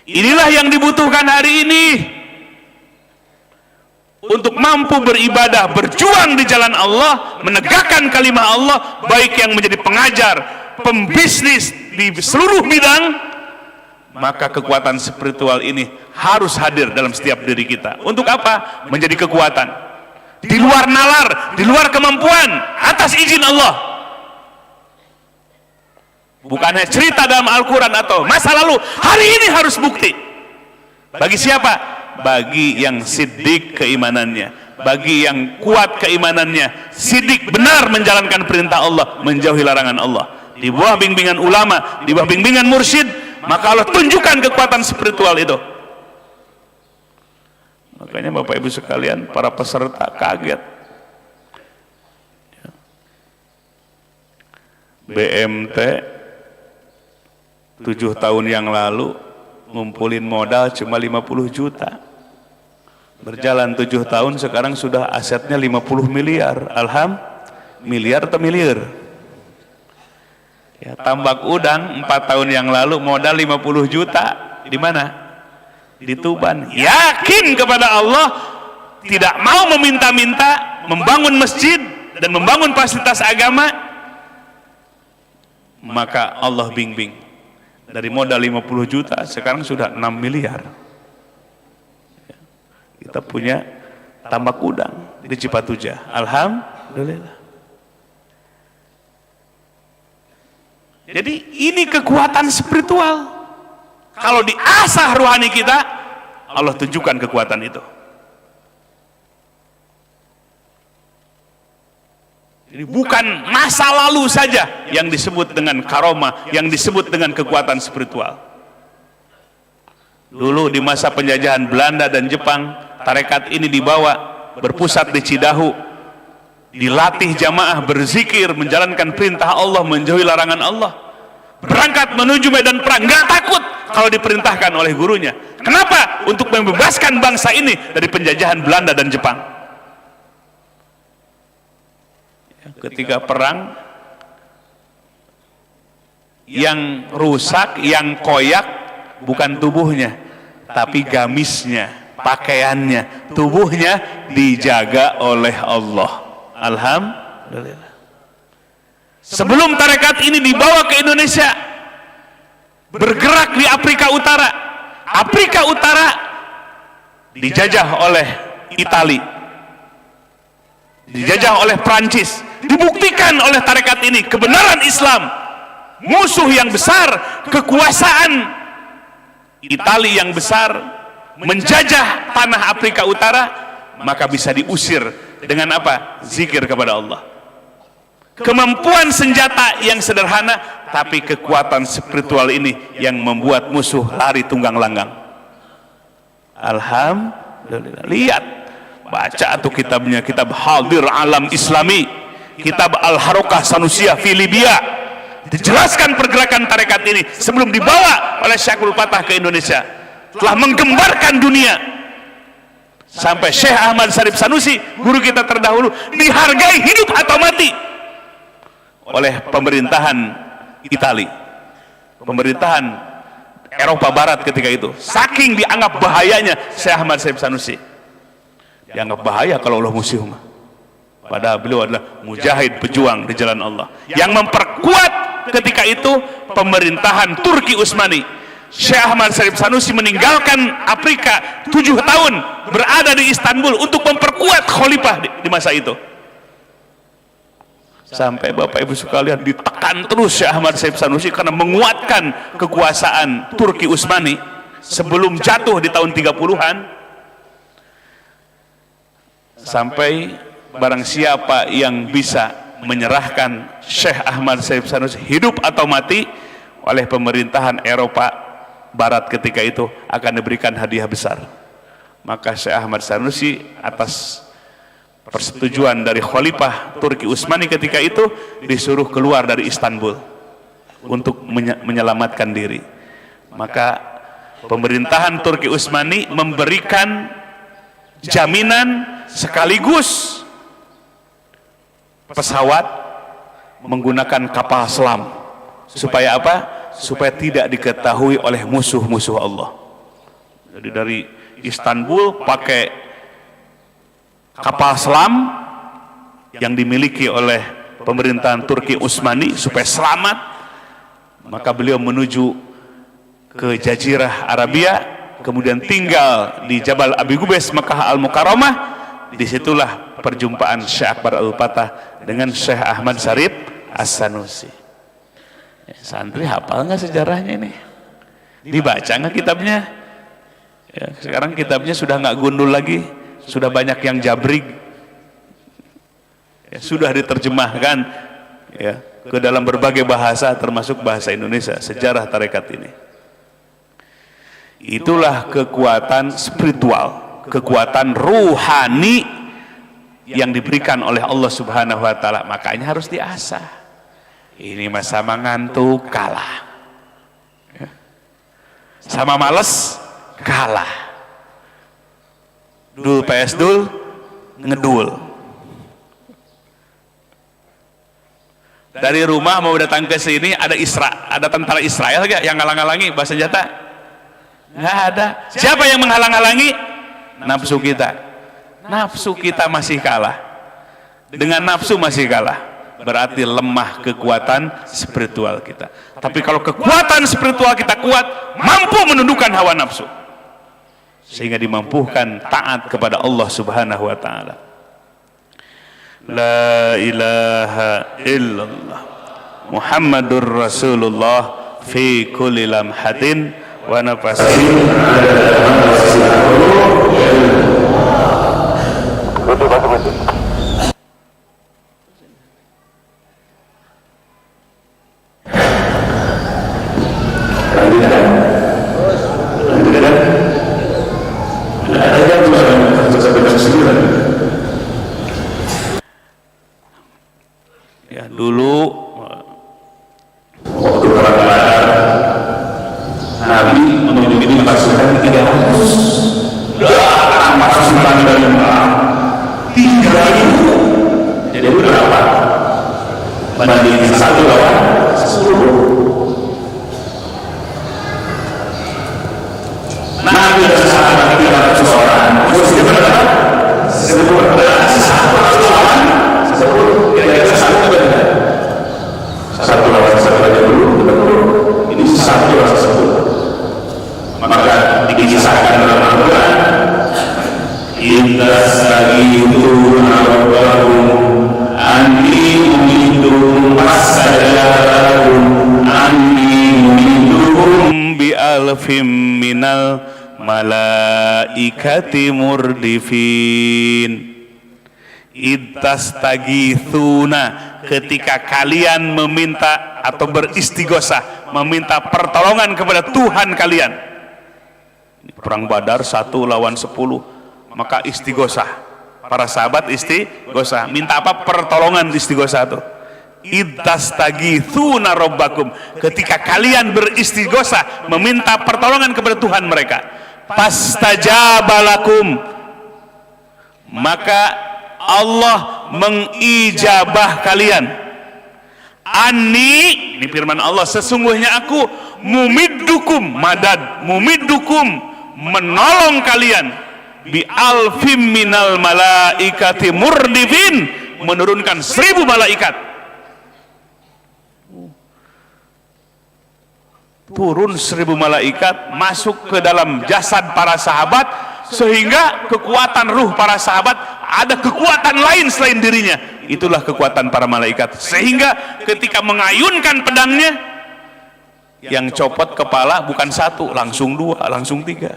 Inilah yang dibutuhkan hari ini untuk mampu beribadah, berjuang di jalan Allah, menegakkan kalimat Allah, baik yang menjadi pengajar, pembisnis di seluruh bidang. Maka kekuatan spiritual ini harus hadir dalam setiap diri kita. Untuk apa? Menjadi kekuatan di luar nalar, di luar kemampuan, atas izin Allah. Bukannya cerita dalam Al-Quran atau masa lalu, hari ini harus bukti. Bagi siapa? Bagi yang sidik keimanannya, bagi yang kuat keimanannya, sidik benar menjalankan perintah Allah, menjauhi larangan Allah, di bawah bimbingan ulama, di bawah bimbingan mursyid, maka Allah tunjukkan kekuatan spiritual itu. Makanya Bapak Ibu sekalian, para peserta kaget. BMT 7 tahun yang lalu ngumpulin modal cuma 50 juta. Berjalan 7 tahun sekarang sudah asetnya 50 miliar. Alhamdulillah, miliar atau miliar? Ya, tambak udang 4 tahun yang lalu modal 50 juta. Di mana? Di Tuban. Yakin kepada Allah, tidak mau meminta-minta, membangun masjid dan membangun fasilitas agama, maka Allah bimbing. Dari modal 50 juta sekarang sudah 6 miliar. Ya, kita punya tambak udang di Cipatujah. Alhamdulillah. Jadi ini kekuatan spiritual. Kalau diasah rohani kita, Allah tunjukkan kekuatan itu. Jadi bukan masa lalu saja yang disebut dengan karomah, yang disebut dengan kekuatan spiritual. Dulu di masa penjajahan Belanda dan Jepang, tarekat ini dibawa berpusat di Cidahu, dilatih jamaah berzikir, menjalankan perintah Allah, menjauhi larangan Allah, berangkat menuju medan perang, nggak takut kalau diperintahkan oleh gurunya. Kenapa? Untuk membebaskan bangsa ini dari penjajahan Belanda dan Jepang. Ketika perang, yang rusak, yang koyak bukan tubuhnya, tapi gamisnya, pakaiannya. Tubuhnya dijaga oleh Allah. Alhamdulillah. Sebelum tarekat ini dibawa ke Indonesia, bergerak di Afrika Utara. Afrika Utara dijajah oleh Itali, dijajah oleh Prancis. Dibuktikan oleh tarekat ini kebenaran Islam. Musuh yang besar, kekuasaan Itali yang besar menjajah tanah Afrika Utara, maka bisa diusir dengan apa? Zikir kepada Allah. Kemampuan senjata yang sederhana, tapi kekuatan spiritual ini yang membuat musuh lari tunggang langgang. Alhamdulillah. Lihat, baca tuh kitabnya, kitab Hadir Alam Islami, kitab Al-Harokah Sanusiyah fi Libya. Dijelaskan pergerakan tarekat ini sebelum dibawa oleh Syekh Abdul Fattah ke Indonesia, telah menggembarkan dunia. Sampai Syekh Ahmad Syarif Sanusi, guru kita terdahulu, dihargai hidup atau mati oleh pemerintahan Itali, pemerintahan Eropa Barat ketika itu. Saking dianggap bahayanya Syekh Ahmad Syarif Sanusi. Dianggap bahaya kalau Allah musuh. Padahal beliau adalah mujahid, pejuang di jalan Allah, yang memperkuat ketika itu pemerintahan Turki Utsmani. Syekh Ahmad Syarif Sanusi meninggalkan Afrika 7 tahun, berada di Istanbul untuk memperkuat khalifah di masa itu. Sampai Bapak Ibu sekalian ditekan terus Syekh Ahmad Syarif Sanusi karena menguatkan kekuasaan Turki Utsmani sebelum jatuh di tahun 30-an. Sampai barang siapa yang bisa menyerahkan Syekh Ahmad Syarif Sanusi hidup atau mati oleh pemerintahan Eropa Barat ketika itu akan diberikan hadiah besar. Maka Syekh Ahmad Sanusi atas persetujuan dari Khalifah Turki Utsmani ketika itu disuruh keluar dari Istanbul untuk menyelamatkan diri. Maka pemerintahan Turki Utsmani memberikan jaminan sekaligus pesawat menggunakan kapal selam. Supaya apa? Supaya tidak diketahui oleh musuh-musuh Allah. Jadi dari Istanbul pakai kapal selam yang dimiliki oleh pemerintahan Turki Utsmani supaya selamat, maka beliau menuju ke Jazirah Arabia, kemudian tinggal di Jabal Abi Qubais Makkah Al-Mukarramah. Disitulah perjumpaan Syekh Akbar Al-Fatah dengan Syekh Ahmad Syarif As-Sanusi. Santri hafal nggak sejarahnya ini? Dibaca nggak kitabnya? Ya, sekarang kitabnya sudah nggak gundul lagi, sudah banyak yang jabrig, ya, sudah diterjemahkan ya, ke dalam berbagai bahasa termasuk bahasa Indonesia, sejarah tarekat ini. Itulah kekuatan spiritual, kekuatan ruhani yang diberikan oleh Allah Subhanahu wa Ta'ala. Makanya harus diasah. Ini mah sama ngantuk kalah, sama males kalah. Dul PS dul ngedul. Dari rumah mau datang ke sini ada ada tentara Israel gak yang ngalang-halangi bahasa senjata? Nggak ada. Siapa yang menghalang-halangi? Nafsu kita. Nafsu kita masih kalah. Dengan nafsu masih kalah. Berarti lemah kekuatan spiritual kita. Tapi kalau kekuatan spiritual kita kuat, mampu menundukkan hawa nafsu, sehingga dimampukan taat kepada Allah Subhanahu wa Ta'ala. La ilaha illallah Muhammadur Rasulullah fi kulli lamhatin wa nafasin. Ya, dulu waktu perang Badar Nabi memiliki pasukan 300, pasukan dari perang 3.000. Jadi berapa? Banding 1 lawan 10. Nabi dan sahabat 300 orang, terus berapa? 11. Kira-kira satu benar. 1 lawan 1 aja dulu, ini 1 lawan 10. Maka dikisahkan dalam Al-Quran, Inna sa'iduna rabbakum anni umidum fasajarakum anni umidum bi alfim minal malaikati murdifin. Ittastagithuna, ketika kalian meminta atau beristighosah, meminta pertolongan kepada Tuhan kalian. Perang Badar 1 lawan 10, maka istighosah. Para sahabat istighosah, minta apa? Pertolongan istighosah itu. Ittastagithuna rabbakum, ketika kalian beristighosah, meminta pertolongan kepada Tuhan mereka. Fastajabalakum, maka Allah mengijabah kalian. Ani, ini firman Allah, sesungguhnya aku mumiddukum, madad, mumiddukum, menolong kalian, bi alfim minal malaikati murdifin, menurunkan 1000 malaikat. turun 1000 malaikat masuk ke dalam jasad para sahabat, sehingga kekuatan ruh para sahabat ada kekuatan lain selain dirinya. Itulah kekuatan para malaikat, sehingga ketika mengayunkan pedangnya, yang copot kepala bukan satu, langsung 2, langsung 3.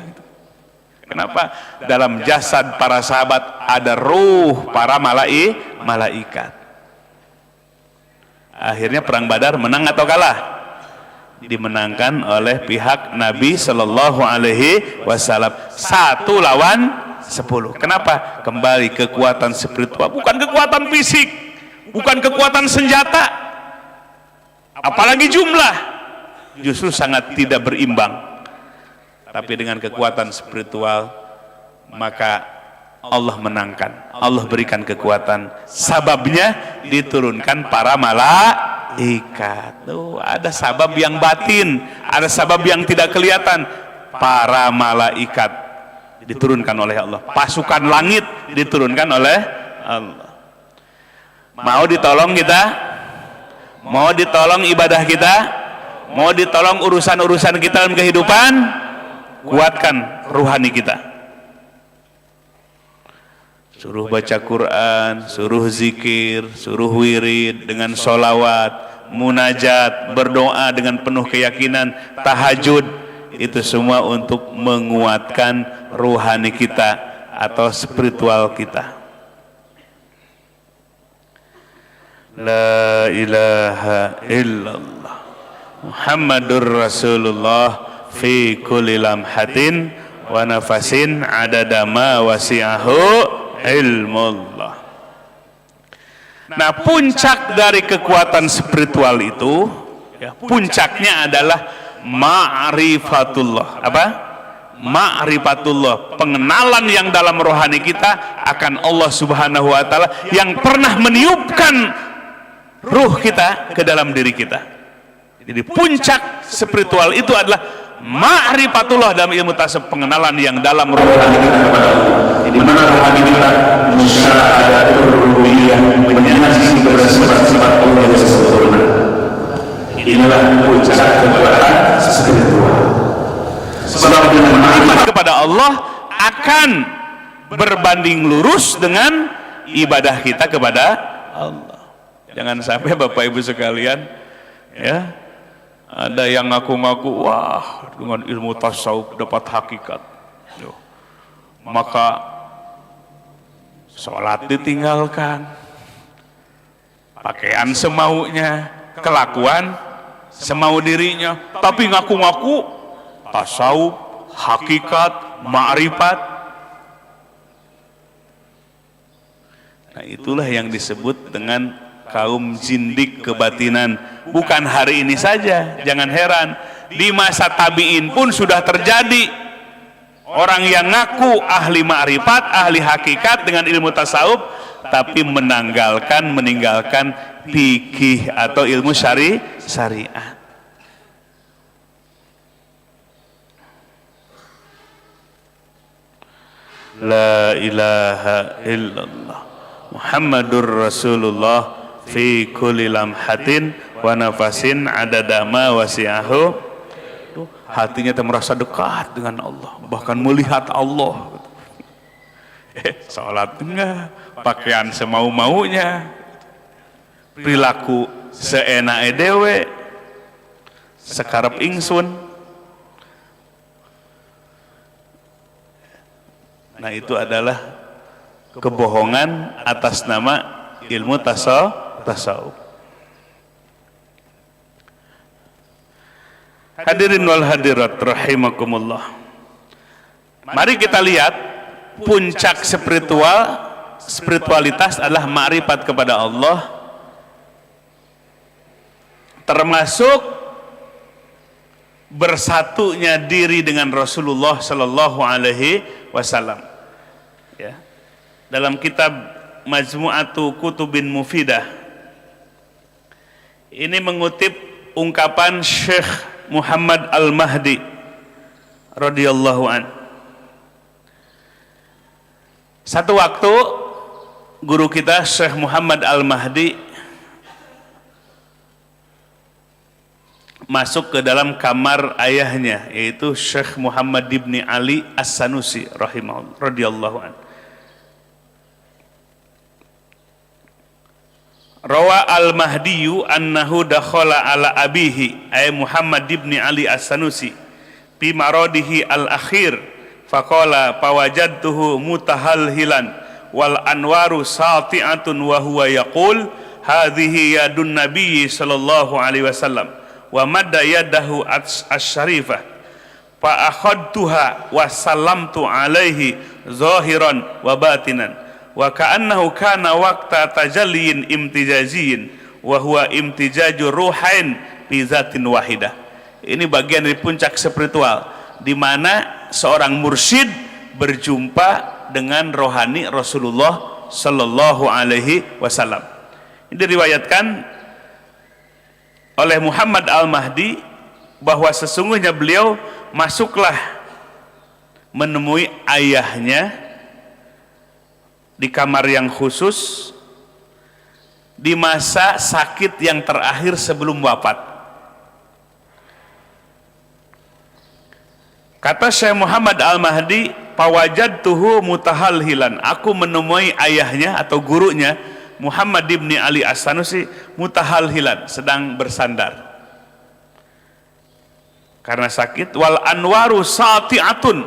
Kenapa? Dalam jasad para sahabat ada ruh para malaikat. Akhirnya perang Badar menang atau kalah? Dimenangkan oleh pihak Nabi Shallallahu Alaihi Wasallam, 1 lawan 10. Kenapa? Kembali kekuatan spiritual, bukan kekuatan fisik, bukan kekuatan senjata, apalagi jumlah, justru sangat tidak berimbang. Tapi dengan kekuatan spiritual, maka Allah menangkan, Allah berikan kekuatan. Sababnya diturunkan para malaikat. Tuh, ada sabab yang batin, ada sabab yang tidak kelihatan. Para malaikat diturunkan oleh Allah, pasukan langit diturunkan oleh Allah. Mau ditolong kita? Mau ditolong ibadah kita? Mau ditolong urusan-urusan kita dalam kehidupan? Kuatkan ruhani kita. Suruh baca Quran, suruh zikir, suruh wirid dengan sholawat, munajat, berdoa dengan penuh keyakinan, tahajud. Itu semua untuk menguatkan ruhani kita atau spiritual kita. La ilaha illallah Muhammadur Rasulullah fi kulli lamhatin wa nafasin adada ma wasi'ahu ilmullah. Nah, puncak dari kekuatan spiritual itu, ya, puncaknya adalah ma'rifatullah. Apa? Ma'rifatullah, pengenalan yang dalam rohani kita akan Allah Subhanahu wa taala yang pernah meniupkan ruh kita ke dalam diri kita. Jadi puncak spiritual itu adalah ma'rifatullah dalam ilmu tasawuf, pengenalan yang dalam rohani kita kepada Allah. Di mana rohani kita musyahadat rububiyah, menyaksikan sifat-sifat Allah yang sempurna. Inilah puncak kekuatan spiritual. Sebab dengan ma'rifat kepada Allah akan berbanding lurus dengan ibadah kita kepada Allah. Jangan sampai Bapak Ibu sekalian, ya, ada yang ngaku-ngaku, wah, dengan ilmu tasawuf dapat hakikat, maka sholat ditinggalkan, pakaian semaunya, kelakuan semau dirinya, tapi ngaku-ngaku tasawuf, hakikat, ma'rifat. Nah, itulah yang disebut dengan kaum zindik kebatinan. Bukan hari ini saja, jangan heran, di masa tabi'in pun sudah terjadi orang yang ngaku ahli ma'rifat, ahli hakikat dengan ilmu tasawuf, tapi meninggalkan fikih atau ilmu syariat. La ilaha illallah Muhammadur Rasulullah fi kulli lamhatin wa nafasin adada ma wasi'ahu. Hatinya merasa dekat dengan Allah, bahkan melihat Allah. Salat enggak, pakaian semau-maunya, perilaku seenake dewe, sekarep ingsun. Nah, itu adalah kebohongan atas nama ilmu tasawuf. Hadirin wal hadirat rahimakumullah. Mari kita lihat puncak spiritualitas adalah ma'rifat kepada Allah, termasuk bersatunya diri dengan Rasulullah Sallallahu Alaihi Wasallam. Ya. Dalam kitab Majmu'atu Kutubin Mufidah ini mengutip ungkapan Syekh Muhammad Al-Mahdi radhiyallahu an. Satu waktu guru kita Syekh Muhammad Al-Mahdi masuk ke dalam kamar ayahnya, yaitu Syekh Muhammad ibn Ali As-Sanusi rahimahullah radhiyallahu an. Rawa al-Mahdiyu annahu dakhala ala abihi ay Muhammad ibn Ali As-Sanusi fi maradihi al-akhir faqala fawajadtuhu mutahalhilan wal anwaru sati'atun wa huwa yaqul hadhihi yadun nabiyyi sallallahu alaihi wasallam wa madda yadahu asy-syarifah fa akhadtuha wa sallamtu alaihi zahiran wa batinan wa ka'annahu kana waqta tajalliyin imtijaziyin wa huwa imtijaju ruhain fi zatin wahidah. Ini bagian dari puncak spiritual di mana seorang mursyid berjumpa dengan rohani Rasulullah sallallahu alaihi wasallam. Ini diriwayatkan oleh Muhammad Al-Mahdi bahwa sesungguhnya beliau masuklah menemui ayahnya di kamar yang khusus di masa sakit yang terakhir sebelum wafat. Kata Syekh Muhammad Al-Mahdi, "Fawajadtuhu mutahalhilan." Aku menemui ayahnya atau gurunya Muhammad ibn Ali As-Sanusi mutahalhilan, sedang bersandar karena sakit. Wal anwaru sati'atun.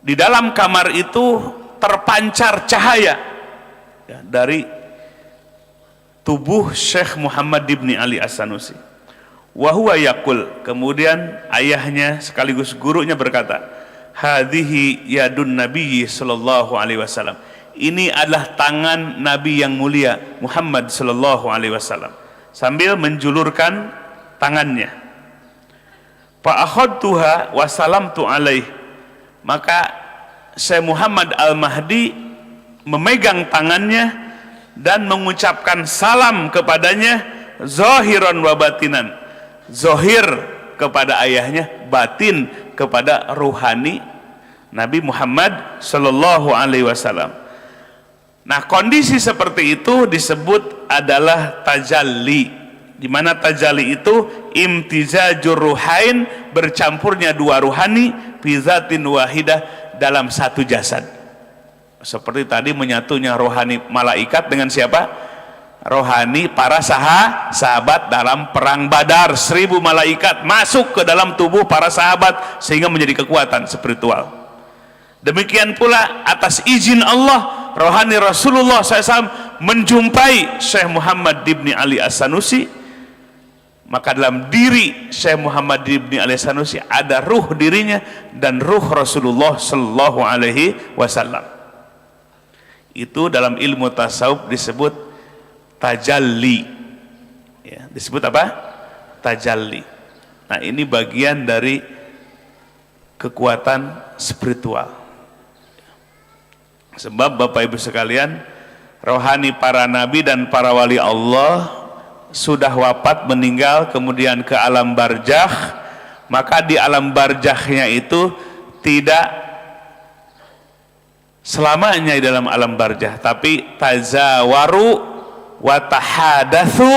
Di dalam kamar itu terpancar cahaya ya, dari tubuh Syekh Muhammad ibn Ali As-Sanusi. Wa huwa yaqul, kemudian ayahnya sekaligus gurunya berkata, hadhihi yadun nabiyyi sallallahu alaihi wasallam. Ini adalah tangan Nabi yang mulia Muhammad sallallahu alaihi wasallam, sambil menjulurkan tangannya. Fa akhadtuha wa salamtu alaihi. Maka Syekh Muhammad Al-Mahdi memegang tangannya dan mengucapkan salam kepadanya zahiran wa batinan. Zahir kepada ayahnya, batin kepada ruhani Nabi Muhammad sallallahu alaihi wasallam. Nah, kondisi seperti itu disebut adalah tajalli, di mana tajalli itu imtizajur ruhain, bercampurnya dua ruhani fi zatin wahidah, dalam satu jasad. Seperti tadi menyatunya rohani malaikat dengan siapa? Rohani para sahabat dalam perang Badar. 1000 malaikat masuk ke dalam tubuh para sahabat sehingga menjadi kekuatan spiritual. Demikian pula atas izin Allah, rohani Rasulullah SAW menjumpai Syekh Muhammad ibn Ali As-Sanusi. Maka dalam diri Syekh Muhammad ibn Ali As-Sanusi ada ruh dirinya dan ruh Rasulullah sallallahu alaihi wasallam. Itu dalam ilmu tasawuf disebut tajalli ya, disebut apa? Tajalli. Nah, ini bagian dari kekuatan spiritual. Sebab Bapak Ibu sekalian, rohani para nabi dan para wali Allah sudah wafat, meninggal, kemudian ke alam barzakh. Maka di alam barzakhnya itu tidak selamanya di dalam alam barzakh, tapi tazawaru wa tahadatsu.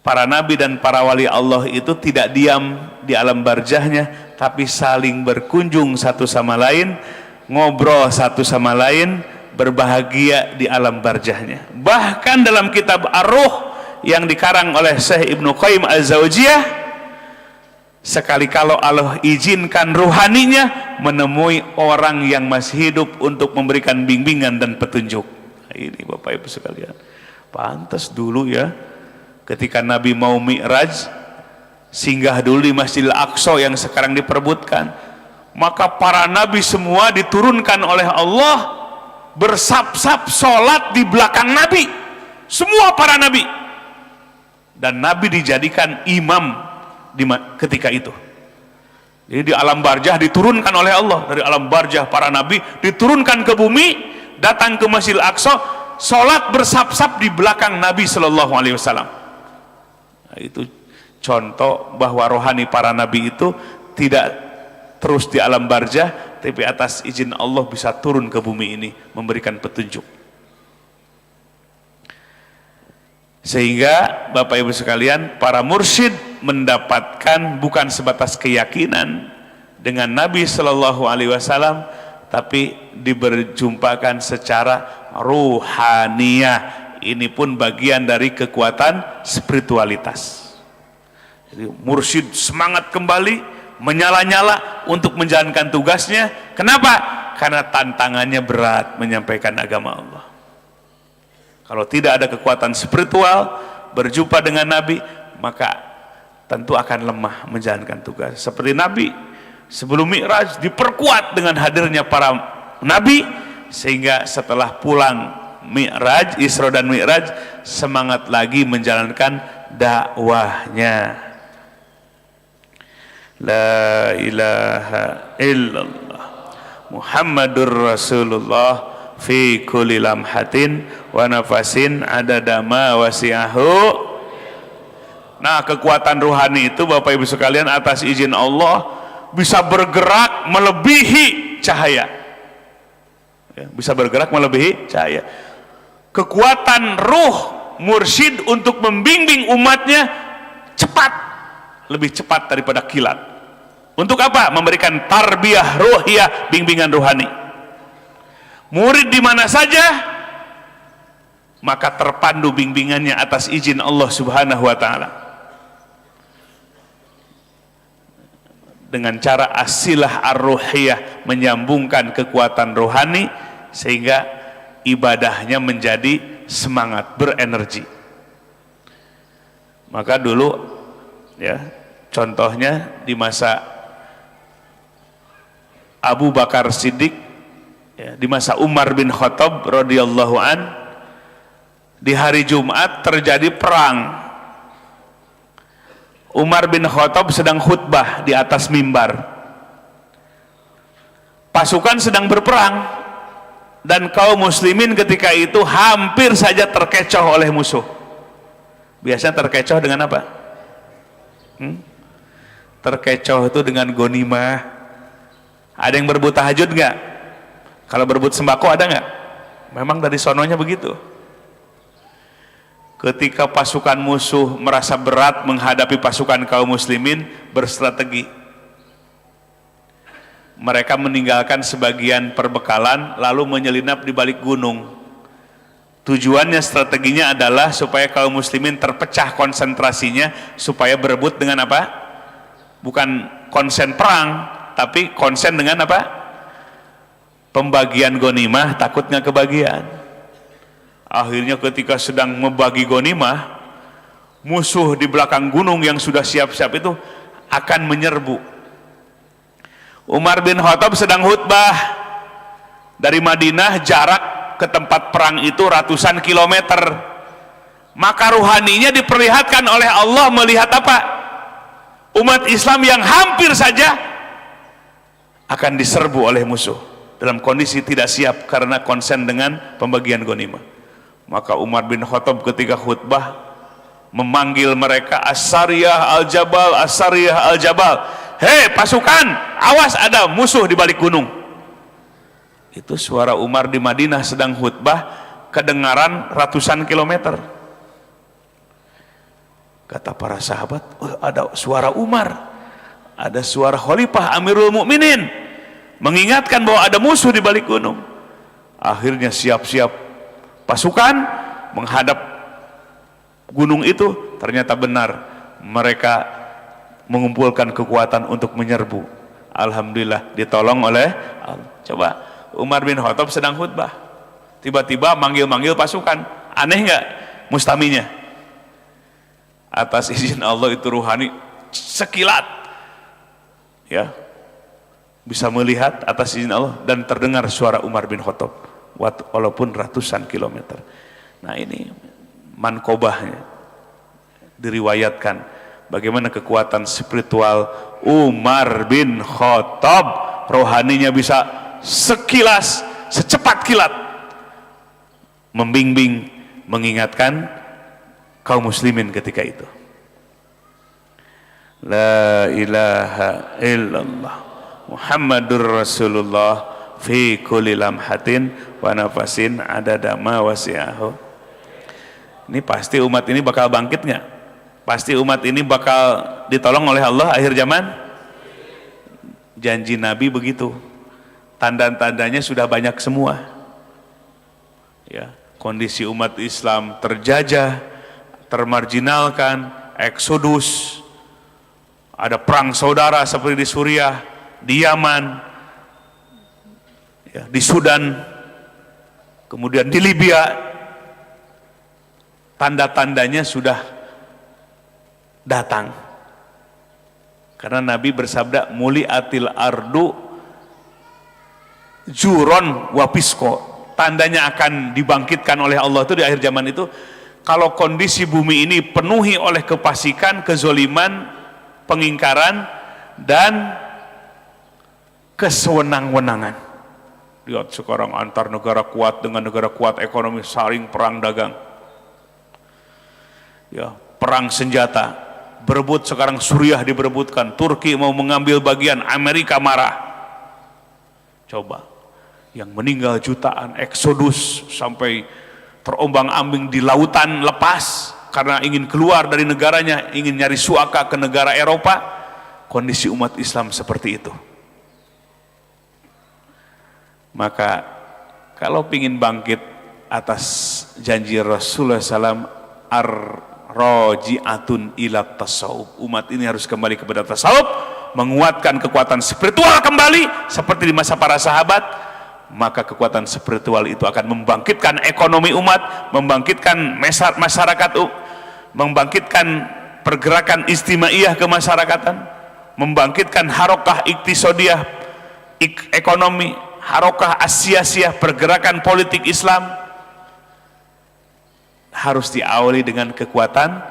Para nabi dan para wali Allah itu tidak diam di alam barzakhnya, tapi saling berkunjung satu sama lain, ngobrol satu sama lain, berbahagia di alam barzakhnya. Bahkan dalam kitab Ar-Ruh yang dikarang oleh Syekh Ibnu Qayyim Az-Zawjiyah, sekali kalau Allah izinkan ruhaninya menemui orang yang masih hidup untuk memberikan bimbingan dan petunjuk. Nah, ini Bapak Ibu sekalian, pantas dulu ya ketika Nabi mau Mi'raj, singgah dulu di Masjidil Aqsa yang sekarang diperebutkan, maka para nabi semua diturunkan oleh Allah bersap-sap sholat di belakang Nabi, semua para nabi, dan Nabi dijadikan imam ketika itu. Jadi di alam barzakh diturunkan oleh Allah, dari alam barzakh para nabi diturunkan ke bumi, datang ke Masjidil Aqsa, sholat bersap-sap di belakang Nabi Sallallahu Alaihi Wasallam. Nah, itu contoh bahwa rohani para nabi itu tidak terus di alam barzakh, tapi atas izin Allah bisa turun ke bumi ini memberikan petunjuk. Sehingga Bapak Ibu sekalian, para mursyid mendapatkan bukan sebatas keyakinan dengan Nabi Shallallahu Alaihi Wasallam, tapi diberjumpakan secara ruhaniyah. Ini pun bagian dari kekuatan spiritualitas. Jadi mursyid semangat kembali, menyala-nyala untuk menjalankan tugasnya. Kenapa? Karena tantangannya berat menyampaikan agama Allah. Kalau tidak ada kekuatan spiritual, berjumpa dengan Nabi, maka tentu akan lemah menjalankan tugas. Seperti Nabi sebelum Mi'raj diperkuat dengan hadirnya para Nabi, sehingga setelah pulang Mi'raj, Isra dan Mi'raj, semangat lagi menjalankan dakwahnya. La ilaha illallah Muhammadur Rasulullah fi kulli lamhatin wa nafasin adada ma wasi'ahu. Nah, kekuatan ruhani itu Bapak Ibu sekalian atas izin Allah bisa bergerak melebihi cahaya. Ya, bisa bergerak melebihi cahaya. Kekuatan ruh mursyid untuk membimbing umatnya cepat, lebih cepat daripada kilat. Untuk apa? Memberikan tarbiyah ruhiyah, bimbingan rohani. Murid di mana saja, maka terpandu bimbingannya atas izin Allah Subhanahu wa Ta'ala. Dengan cara asilah ar-ruhiyah, menyambungkan kekuatan rohani sehingga ibadahnya menjadi semangat, berenergi. Maka dulu ya, contohnya di masa Abu Bakar Siddiq, ya, di masa Umar bin Khattab radhiyallahu an, di hari Jumat terjadi perang. Umar bin Khattab sedang khutbah di atas mimbar. Pasukan sedang berperang dan kaum muslimin ketika itu hampir saja terkecoh oleh musuh. Biasanya terkecoh dengan apa? Terkecoh itu dengan gonimah. Ada yang berebut tahajud nggak? Kalau berebut sembako ada nggak? Memang dari sononya begitu. Ketika pasukan musuh merasa berat menghadapi pasukan kaum muslimin, berstrategi. Mereka meninggalkan sebagian perbekalan lalu menyelinap di balik gunung. Tujuannya, strateginya adalah supaya kaum muslimin terpecah konsentrasinya, supaya berebut dengan apa? Bukan konsen perang, tapi konsen dengan apa? Pembagian gonimah, takutnya kebagian. Akhirnya ketika sedang membagi gonimah, musuh di belakang gunung yang sudah siap-siap itu akan menyerbu. Umar bin Khattab sedang khutbah dari Madinah, jarak ke tempat perang itu ratusan kilometer. Maka ruhaninya diperlihatkan oleh Allah melihat apa? Umat Islam yang hampir saja akan diserbu oleh musuh dalam kondisi tidak siap karena konsen dengan pembagian ghanimah. Maka Umar bin Khattab ketika khutbah memanggil mereka, as-sariyah al-jabal, as-sariyah al-jabal. Hei pasukan, awas ada musuh di balik gunung. Itu suara Umar di Madinah sedang khutbah, kedengaran ratusan kilometer. Kata para sahabat, oh, ada suara Umar, ada suara Khalifah Amirul Mukminin mengingatkan bahwa ada musuh di balik gunung. Akhirnya siap-siap pasukan menghadap gunung itu. Ternyata benar, mereka mengumpulkan kekuatan untuk menyerbu. Alhamdulillah ditolong oleh Allah. Coba Umar bin Khattab sedang khutbah, tiba-tiba manggil-manggil pasukan. Aneh nggak mustaminya? Atas izin Allah itu ruhani sekilat ya, bisa melihat atas izin Allah dan terdengar suara Umar bin Khattab walaupun ratusan kilometer. Nah ini mankobahnya, diriwayatkan bagaimana kekuatan spiritual Umar bin Khattab, rohaninya bisa sekilas, secepat kilat membimbing, mengingatkan kaum muslimin ketika itu. La ilaha illallah Muhammadur Rasulullah fi kulli lamhatin wa nafasin adada ma wasi'ahu. ini pasti umat ini bakal bangkit nggak? Pasti umat ini bakal ditolong oleh Allah akhir zaman? Janji Nabi begitu. Tanda-tandanya sudah banyak semua. Ya, kondisi umat Islam terjajah, termarginalkan, eksodus, ada perang saudara seperti di Suriah, di Yaman, ya, di Sudan, kemudian di Libya. Tanda-tandanya sudah datang. Karena Nabi bersabda, muliatil ardu juron wapisko. Tandanya akan dibangkitkan oleh Allah itu di akhir zaman itu, kalau kondisi bumi ini penuhi oleh kefasikan, kezoliman, pengingkaran, dan kesewenang-wenangan. Lihat sekarang antar negara kuat dengan negara kuat ekonomi saling perang dagang. Ya, perang senjata, berebut sekarang. Suriah diberebutkan, Turki mau mengambil bagian, Amerika marah. Coba, yang meninggal jutaan, eksodus sampai terombang-ambing di lautan lepas karena ingin keluar dari negaranya, ingin nyari suaka ke negara Eropa. Kondisi umat Islam seperti itu. Maka kalau ingin bangkit atas janji Rasulullah SAW, roji'atun ila tasawuf, umat ini harus kembali kepada tasawuf, menguatkan kekuatan spiritual kembali seperti di masa para sahabat. Maka kekuatan spiritual itu akan membangkitkan ekonomi umat, membangkitkan masyarakat, membangkitkan pergerakan istimaiyah kemasyarakatan, membangkitkan harokah iktisodiyah ekonomi, harokah asyasiyah pergerakan politik Islam. Harus diawali dengan kekuatan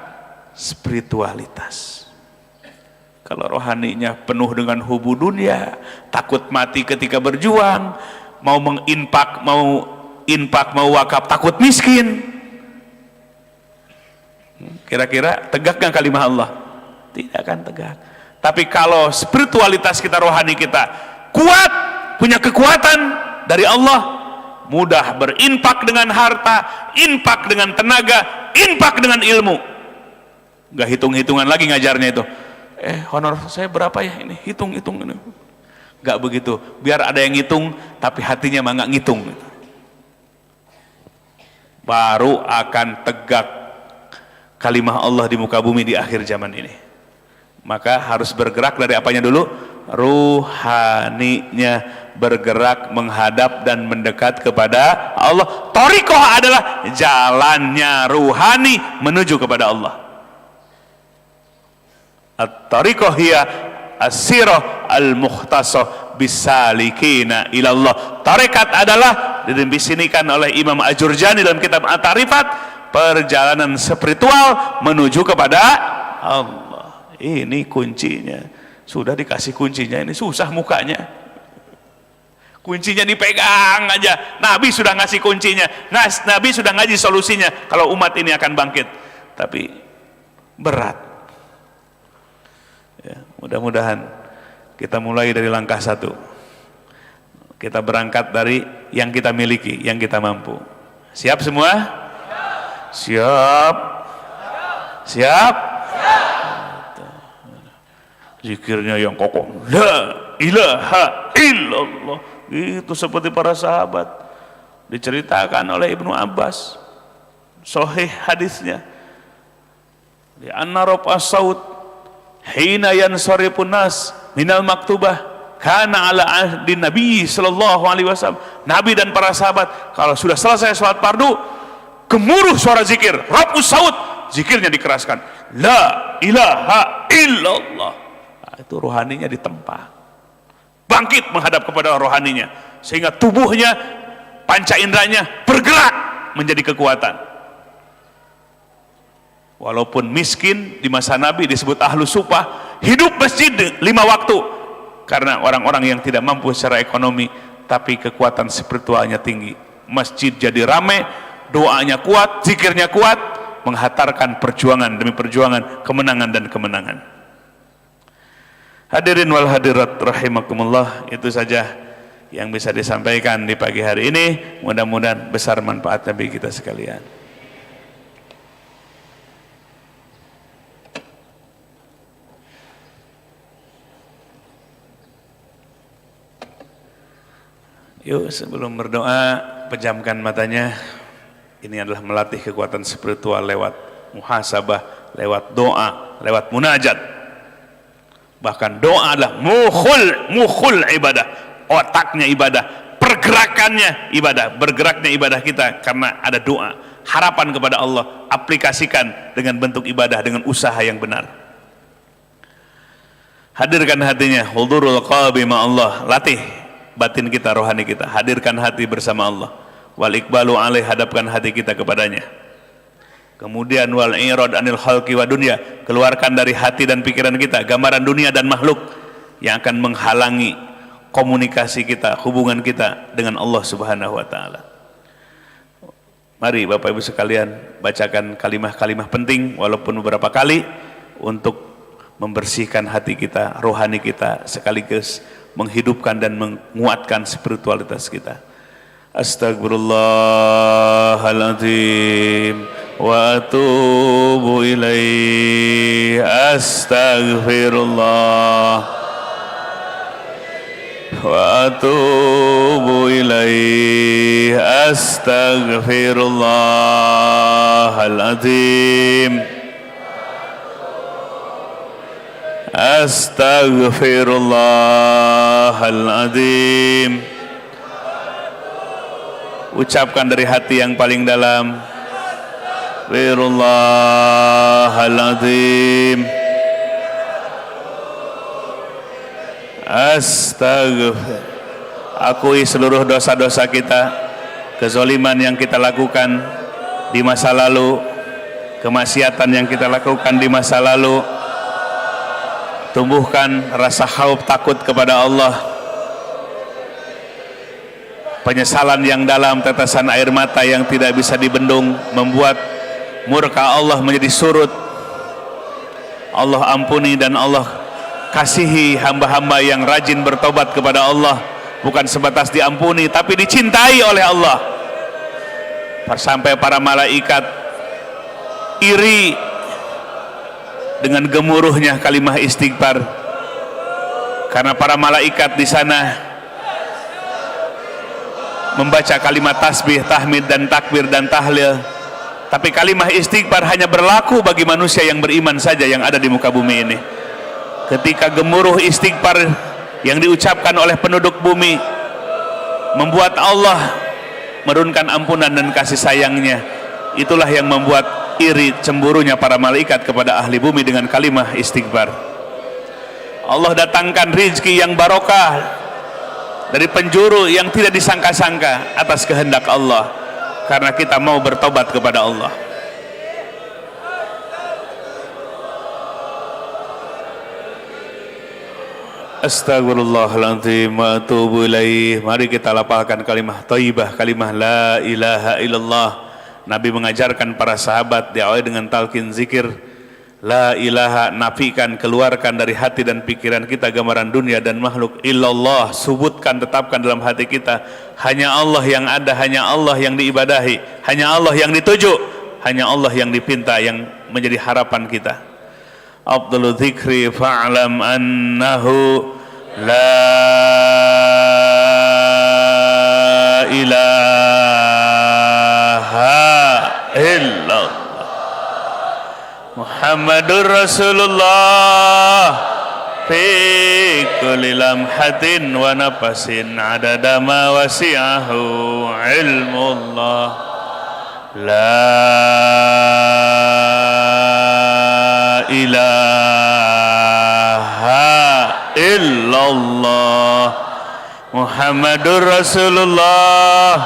spiritualitas. Kalau rohaninya penuh dengan hubu dunia, takut mati ketika berjuang, mau menginfak, mau wakaf, takut miskin, kira-kira tegak nggak kalimah Allah? Tidak akan tegak. Tapi kalau spiritualitas kita, rohani kita kuat, punya kekuatan dari Allah, mudah berinfak dengan harta, infak dengan tenaga, infak dengan ilmu. Gak hitung-hitungan lagi ngajarnya itu. Honor saya berapa ya ini? Hitung-hitung ini. Gak begitu. Biar ada yang ngitung, tapi hatinya mah gak ngitung. Baru akan tegak kalimah Allah di muka bumi di akhir zaman ini. Maka harus bergerak dari apanya dulu? Ruhaninya, bergerak menghadap dan mendekat kepada Allah. Thariqah adalah jalannya ruhani menuju kepada Allah. At-thariqah hiya as-sirah al-mukhtasah bisalikina ilallah. Tarekat adalah disinikan oleh Imam Ajurjani dalam kitab At-Tarifat, perjalanan spiritual menuju kepada Allah. Ini kuncinya. Sudah dikasih kuncinya, ini susah mukanya. Kuncinya dipegang aja. Nabi sudah ngasih kuncinya. Nabi sudah ngasih solusinya. Kalau umat ini akan bangkit. Tapi berat. Ya, mudah-mudahan kita mulai dari langkah satu. Kita berangkat dari yang kita miliki, yang kita mampu. Siap semua? Siap. Siap? Zikirnya yang kokoh, la ilaha illallah, itu seperti para sahabat. Diceritakan oleh Ibnu Abbas, sahih hadisnya, di anna rafa saut hina yansarifun nas minal maktubah kana ala ahdi Nabi sallallahu alaihi wasallam. Nabi dan para sahabat kalau sudah selesai sholat fardu, gemuruh suara zikir, rafu saut, zikirnya dikeraskan, la ilaha illallah. Itu rohaninya ditempa, bangkit menghadap kepada rohaninya, sehingga tubuhnya, panca inderanya bergerak menjadi kekuatan. Walaupun miskin, di masa Nabi disebut ahlu supah, hidup masjid 5 waktu karena orang-orang yang tidak mampu secara ekonomi, tapi kekuatan spiritualnya tinggi. Masjid jadi ramai, doanya kuat, zikirnya kuat, menghantarkan perjuangan demi perjuangan, kemenangan dan kemenangan. Hadirin wal hadirat rahimakumullah, itu saja yang bisa disampaikan di pagi hari ini. Mudah-mudahan besar manfaatnya bagi kita sekalian. Yuk sebelum berdoa, pejamkan matanya. Ini adalah melatih kekuatan spiritual lewat muhasabah, lewat doa, lewat munajat. Bahkan doa adalah mukhul ibadah, otaknya ibadah, pergerakannya ibadah, bergeraknya ibadah kita karena ada doa. Harapan kepada Allah, aplikasikan dengan bentuk ibadah, dengan usaha yang benar. Hadirkan hatinya, hudurul qalbi ma'allah, latih batin kita, rohani kita, hadirkan hati bersama Allah. Wal iqbalu alaih, hadapkan hati kita kepadanya. Kemudian wal irad anil khalqi wa dunya, keluarkan dari hati dan pikiran kita gambaran dunia dan makhluk yang akan menghalangi komunikasi kita, hubungan kita dengan Allah Subhanahu wa taala. Mari Bapak Ibu sekalian bacakan kalimah-kalimah penting walaupun beberapa kali untuk membersihkan hati kita, rohani kita, sekaligus menghidupkan dan menguatkan spiritualitas kita. Astagfirullahaladzim wa atubu ilaih. Astagfirullah wa atubu ilaih. Astagfirullahaladzim. Astaghfirullahaladzim. Ucapkan dari hati yang paling dalam. Astaghfirullahaladzim. Astaghfir. Akui seluruh dosa-dosa kita, kezaliman yang kita lakukan di masa lalu, kemaksiatan yang kita lakukan di masa lalu. Tumbuhkan rasa khauf, takut kepada Allah, penyesalan yang dalam, tetesan air mata yang tidak bisa dibendung, membuat murka Allah menjadi surut. Allah ampuni dan Allah kasihi hamba-hamba yang rajin bertobat kepada Allah, bukan sebatas diampuni tapi dicintai oleh Allah, sampai para malaikat iri dengan gemuruhnya kalimah istighfar, karena para malaikat di sana membaca kalimat tasbih, tahmid dan takbir dan tahlil, tapi kalimah istighfar hanya berlaku bagi manusia yang beriman saja yang ada di muka bumi ini. Ketika gemuruh istighfar yang diucapkan oleh penduduk bumi membuat Allah menurunkan ampunan dan kasih sayangnya, itulah yang membuat iri, cemburunya para malaikat kepada ahli bumi dengan kalimah istighfar. Allah datangkan rizki yang barokah dari penjuru yang tidak disangka-sangka atas kehendak Allah, karena kita mau bertobat kepada Allah. Astagfirullahaladzim wa atubu ilaih. Mari kita lapalkan kalimah thayyibah, kalimah la ilaha illallah. Nabi mengajarkan para sahabat diawali dengan talqin zikir la ilaha, nafikan, keluarkan dari hati dan pikiran kita gambaran dunia dan makhluk. Illallah, subutkan, tetapkan dalam hati kita hanya Allah yang ada, hanya Allah yang diibadahi, hanya Allah yang dituju, hanya Allah yang dipinta, yang menjadi harapan kita. Afdhalu dzikri fa'lam annahu la ilaha illallah Muhammadur Rasulullah fi kulli lamhatin wa nafasin adada ma wasi'ahu ilmullah la ilaha illallah Muhammadur Rasulullah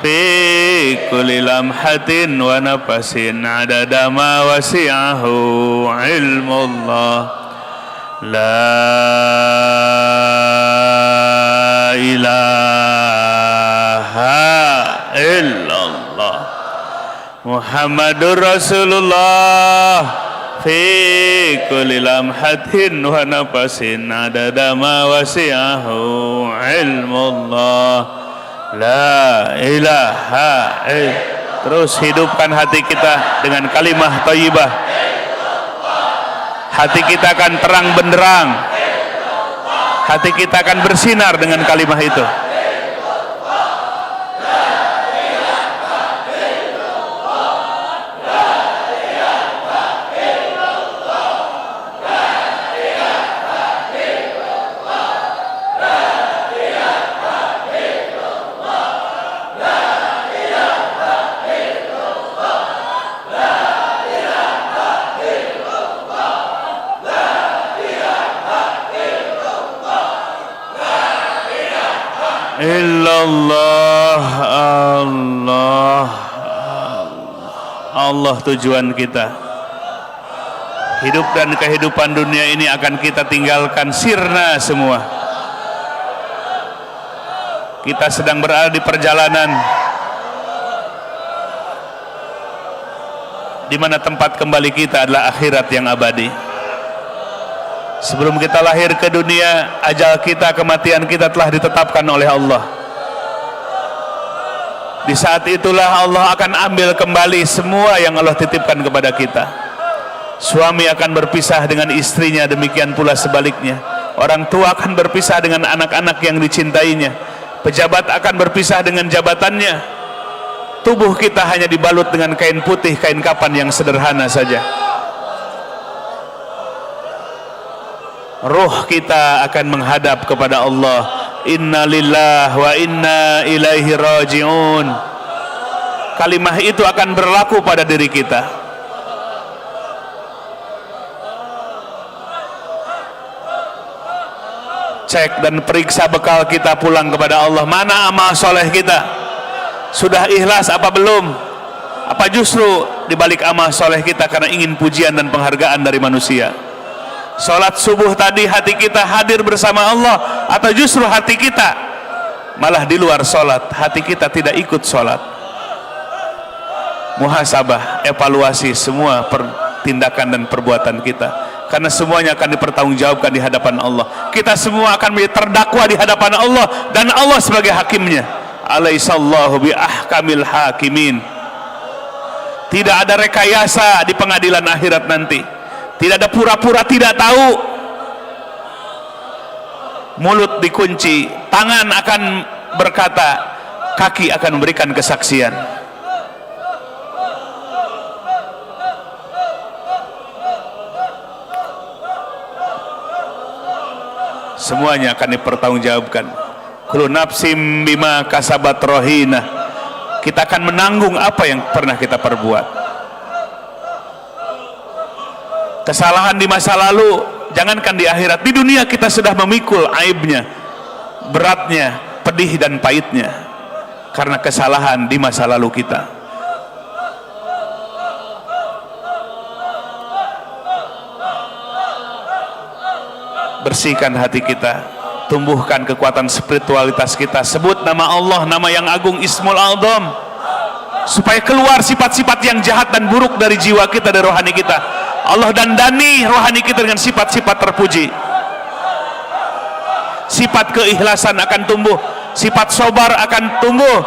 fi kulli lamhatin wa nafasin adada ma wasi'ahu ilmullah la ilaha illallah Muhammadur Rasulullah fi kulli lamhatin wa nafasin adada ma wasi'ahu ilmullah la ilaha illallah. Terus hidupkan hati kita dengan kalimah thayyibah. Hati kita akan terang benderang, hati kita akan bersinar dengan kalimah itu. illallah. Allah, Allah tujuan kita. Hidup dan kehidupan dunia ini akan kita tinggalkan sirna semua. Kita sedang berada di perjalanan di mana tempat kembali kita adalah akhirat yang abadi. Sebelum kita lahir ke dunia, ajal kita, kematian kita telah ditetapkan oleh Allah. Di saat itulah Allah akan ambil kembali semua yang Allah titipkan kepada kita. Suami akan berpisah dengan istrinya, demikian pula sebaliknya. Orang tua akan berpisah dengan anak-anak yang dicintainya. Pejabat akan berpisah dengan jabatannya. Tubuh kita hanya dibalut dengan kain putih, kain kapan yang sederhana saja. Ruh kita akan menghadap kepada Allah. Inna lillahi wa inna ilaihi raji'un. Kalimah itu akan berlaku pada diri kita. Cek dan periksa bekal kita pulang kepada Allah. Mana amal soleh kita? Sudah ikhlas apa belum? Apa justru dibalik amal soleh kita karena ingin pujian dan penghargaan dari manusia? Salat subuh tadi hati kita hadir bersama Allah, atau justru hati kita malah di luar salat, hati kita tidak ikut salat? Muhasabah, evaluasi semua tindakan dan perbuatan kita, karena semuanya akan dipertanggungjawabkan di hadapan Allah. Kita semua akan menjadi terdakwa di hadapan Allah, dan Allah sebagai hakimnya. Alaihissallahu bi ahkamil hakimin. Tidak ada rekayasa di pengadilan akhirat nanti. Tidak ada pura-pura tidak tahu. Mulut dikunci, tangan akan berkata, kaki akan memberikan kesaksian. Semuanya akan dipertanggungjawabkan. Kullu nafsim bima kasabat rahina. Kita akan menanggung apa yang pernah kita perbuat. Kesalahan di masa lalu, jangankan di akhirat, di dunia kita sudah memikul aibnya, beratnya, pedih dan pahitnya karena kesalahan di masa lalu kita. Bersihkan hati kita, tumbuhkan kekuatan spiritualitas kita, sebut nama Allah, nama yang agung, Ismul A'zam, supaya keluar sifat-sifat yang jahat dan buruk dari jiwa kita, dari rohani kita. Allah dandani rohani kita dengan sifat-sifat terpuji. Sifat keikhlasan akan tumbuh, sifat sabar akan tumbuh,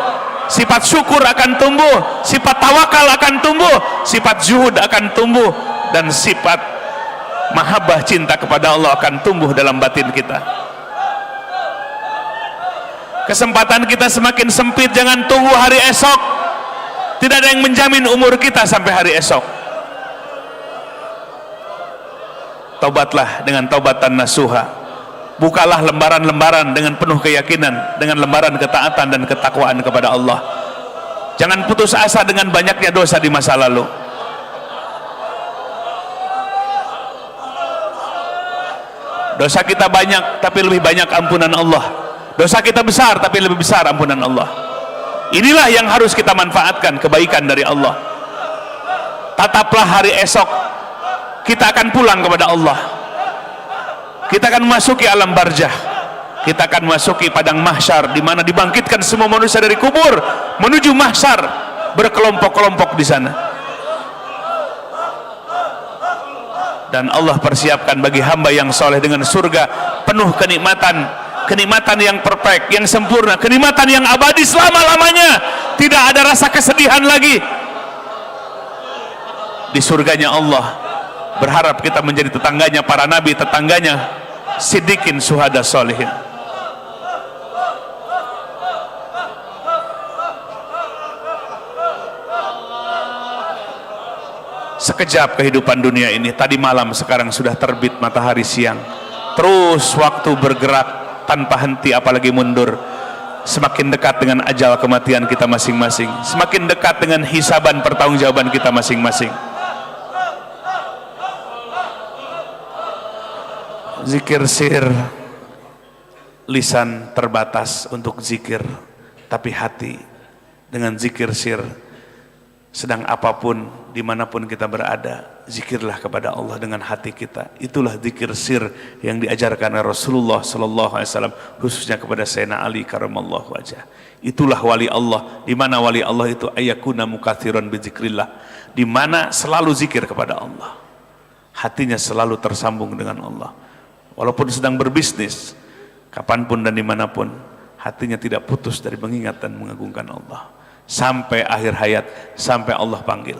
sifat syukur akan tumbuh, sifat tawakal akan tumbuh, sifat zuhud akan tumbuh, dan sifat mahabbah, cinta kepada Allah akan tumbuh dalam batin kita. Kesempatan kita semakin sempit, jangan tunggu hari esok. Tidak ada yang menjamin umur kita sampai hari esok. Taubatlah dengan taubatan nasuha. Bukalah lembaran-lembaran dengan penuh keyakinan, dengan lembaran ketaatan dan ketakwaan kepada Allah. Jangan putus asa dengan banyaknya dosa di masa lalu. Dosa kita banyak, tapi lebih banyak ampunan Allah. Dosa kita besar, tapi lebih besar ampunan Allah. Inilah yang harus kita manfaatkan, kebaikan dari Allah. Tataplah hari esok. Kita akan pulang kepada Allah. Kita akan memasuki alam barzah. Kita akan memasuki padang mahsyar, di mana dibangkitkan semua manusia dari kubur menuju mahsyar, berkelompok-kelompok di sana. Dan Allah persiapkan bagi hamba yang soleh dengan surga penuh kenikmatan, kenikmatan yang perfect, yang sempurna, kenikmatan yang abadi selama-lamanya. Tidak ada rasa kesedihan lagi. Di surganya Allah. Berharap kita menjadi tetangganya para nabi, tetangganya siddiqin, syuhada, sholihin. Sekejap kehidupan dunia ini, tadi malam sekarang sudah terbit matahari siang. Terus waktu bergerak tanpa henti, apalagi mundur. Semakin dekat dengan ajal kematian kita masing-masing, semakin dekat dengan hisaban pertanggungjawaban kita masing-masing. Zikir sir, lisan terbatas untuk zikir, tapi hati dengan zikir sir. Sedang apapun, dimanapun kita berada, zikirlah kepada Allah dengan hati kita. Itulah zikir sir yang diajarkan oleh Rasulullah Sallallahu Alaihi Wasallam, khususnya kepada Sayyidina Ali Karamallahu wajah. Itulah wali Allah. Di mana wali Allah itu ayakuna mukatsiran bizikrillah, di mana selalu zikir kepada Allah, hatinya selalu tersambung dengan Allah. Walaupun sedang berbisnis, kapanpun dan dimanapun, hatinya tidak putus dari mengingat dan mengagungkan Allah sampai akhir hayat, sampai Allah panggil.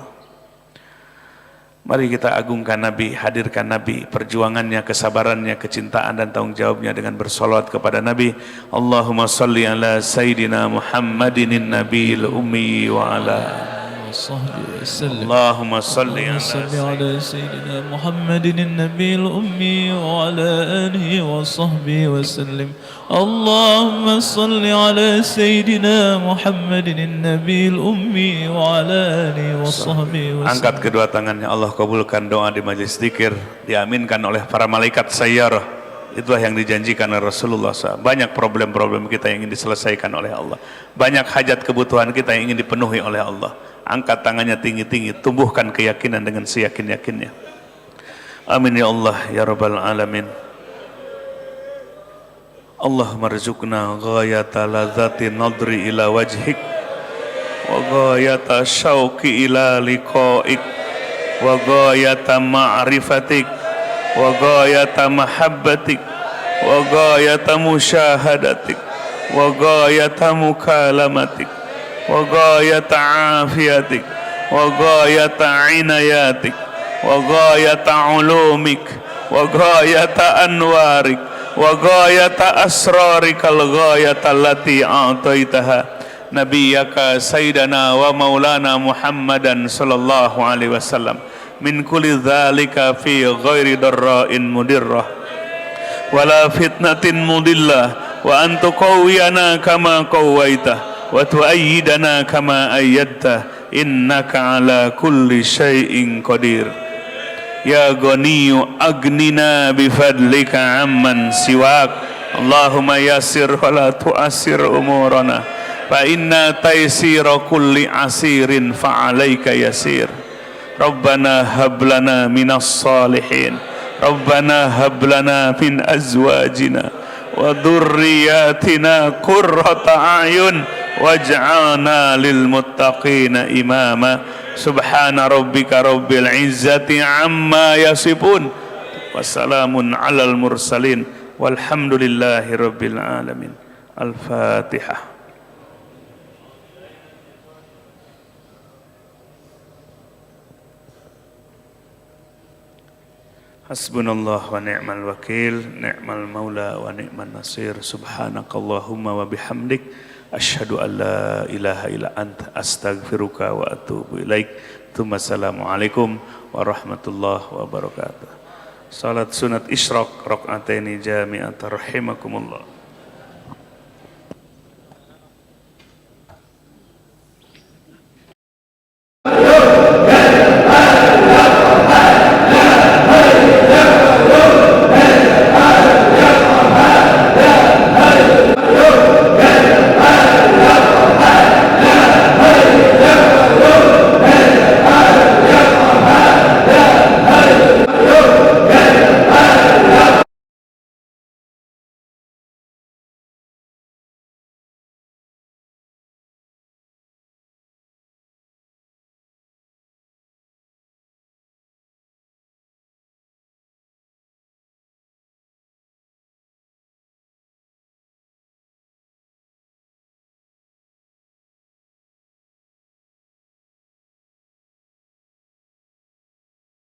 Mari kita agungkan Nabi, hadirkan Nabi, perjuangannya, kesabarannya, kecintaan dan tanggung jawabnya dengan bersolawat kepada Nabi. Allahumma salli ala Sayyidina Muhammadin Nabiyil Ummi wa ala Allahumma salli ala Sayyidina Muhammadin Nabiyil Ummi wa ala alihi wa sahbihi wa sallim. Allahumma salli ala Sayyidina Muhammadin Nabiyil Ummi wa ala alihi wa sahbihi wa sallim. Angkat kedua tangannya, Allah kabulkan doa di majelis zikir, diaminkan oleh para malaikat sayyarah. Itulah yang dijanjikan oleh Rasulullah SAW. Banyak problem-problem kita yang ingin diselesaikan oleh Allah, banyak hajat kebutuhan kita yang ingin dipenuhi oleh Allah. Angkat tangannya tinggi-tinggi, tumbuhkan keyakinan dengan seyakin-yakinnya. Amin ya Allah ya Rabbal Alamin. Allahumma rizukna ghayata ladhati nadri ila wajhik wa ghayata syauqi ila liqa'ik wa ghayata ma'rifatik wa ghayata mahabbatik wa ghayata musyahadatik wa ghayata mukalamatik wa ghayata afiyatik wa ghayata inayatik wa ghayata ulumik wa ghayata anwarik wa ghayata asrarikal ghayata allati a'taitaha nabiyyaka sayyidana wa maulana Muhammadan sallallahu alaihi wasallam min kulli dzalika fi ghairi darra'in mudirrah wala fitnatin mudillah wa antu qawiyana kama qawaita wa tu'ayyidana kama ayyadta innaka ala kulli syai'in qadir. Ya Ghaniyu agnina bifadlika amman siwak. Allahumma yassir wa la tu'assir umurana fa inna taysira kulli asirin fa alayka yasir. Rabbana hab lana minas salihin, Rabbana hab lana min azwajina wa dhurriyyatina qurrata a'yun waj'alna lil muttaqina imama. Subhana rabbika rabbil izzati amma yasifun wassalamun alal mursalin walhamdulillahi rabbil alamin. Al-Fatihah. Hasbunallah wa ni'mal wakil, ni'mal maula wa ni'man nasir. Subhanakallahumma wa bihamdik, asyhadu an la ilaha illa anta, astaghfiruka wa atubu ilaik. Assalamualaikum warahmatullahi wabarakatuh. Salat sunat isyraq raka'ataini jami'atan rahimakumullah.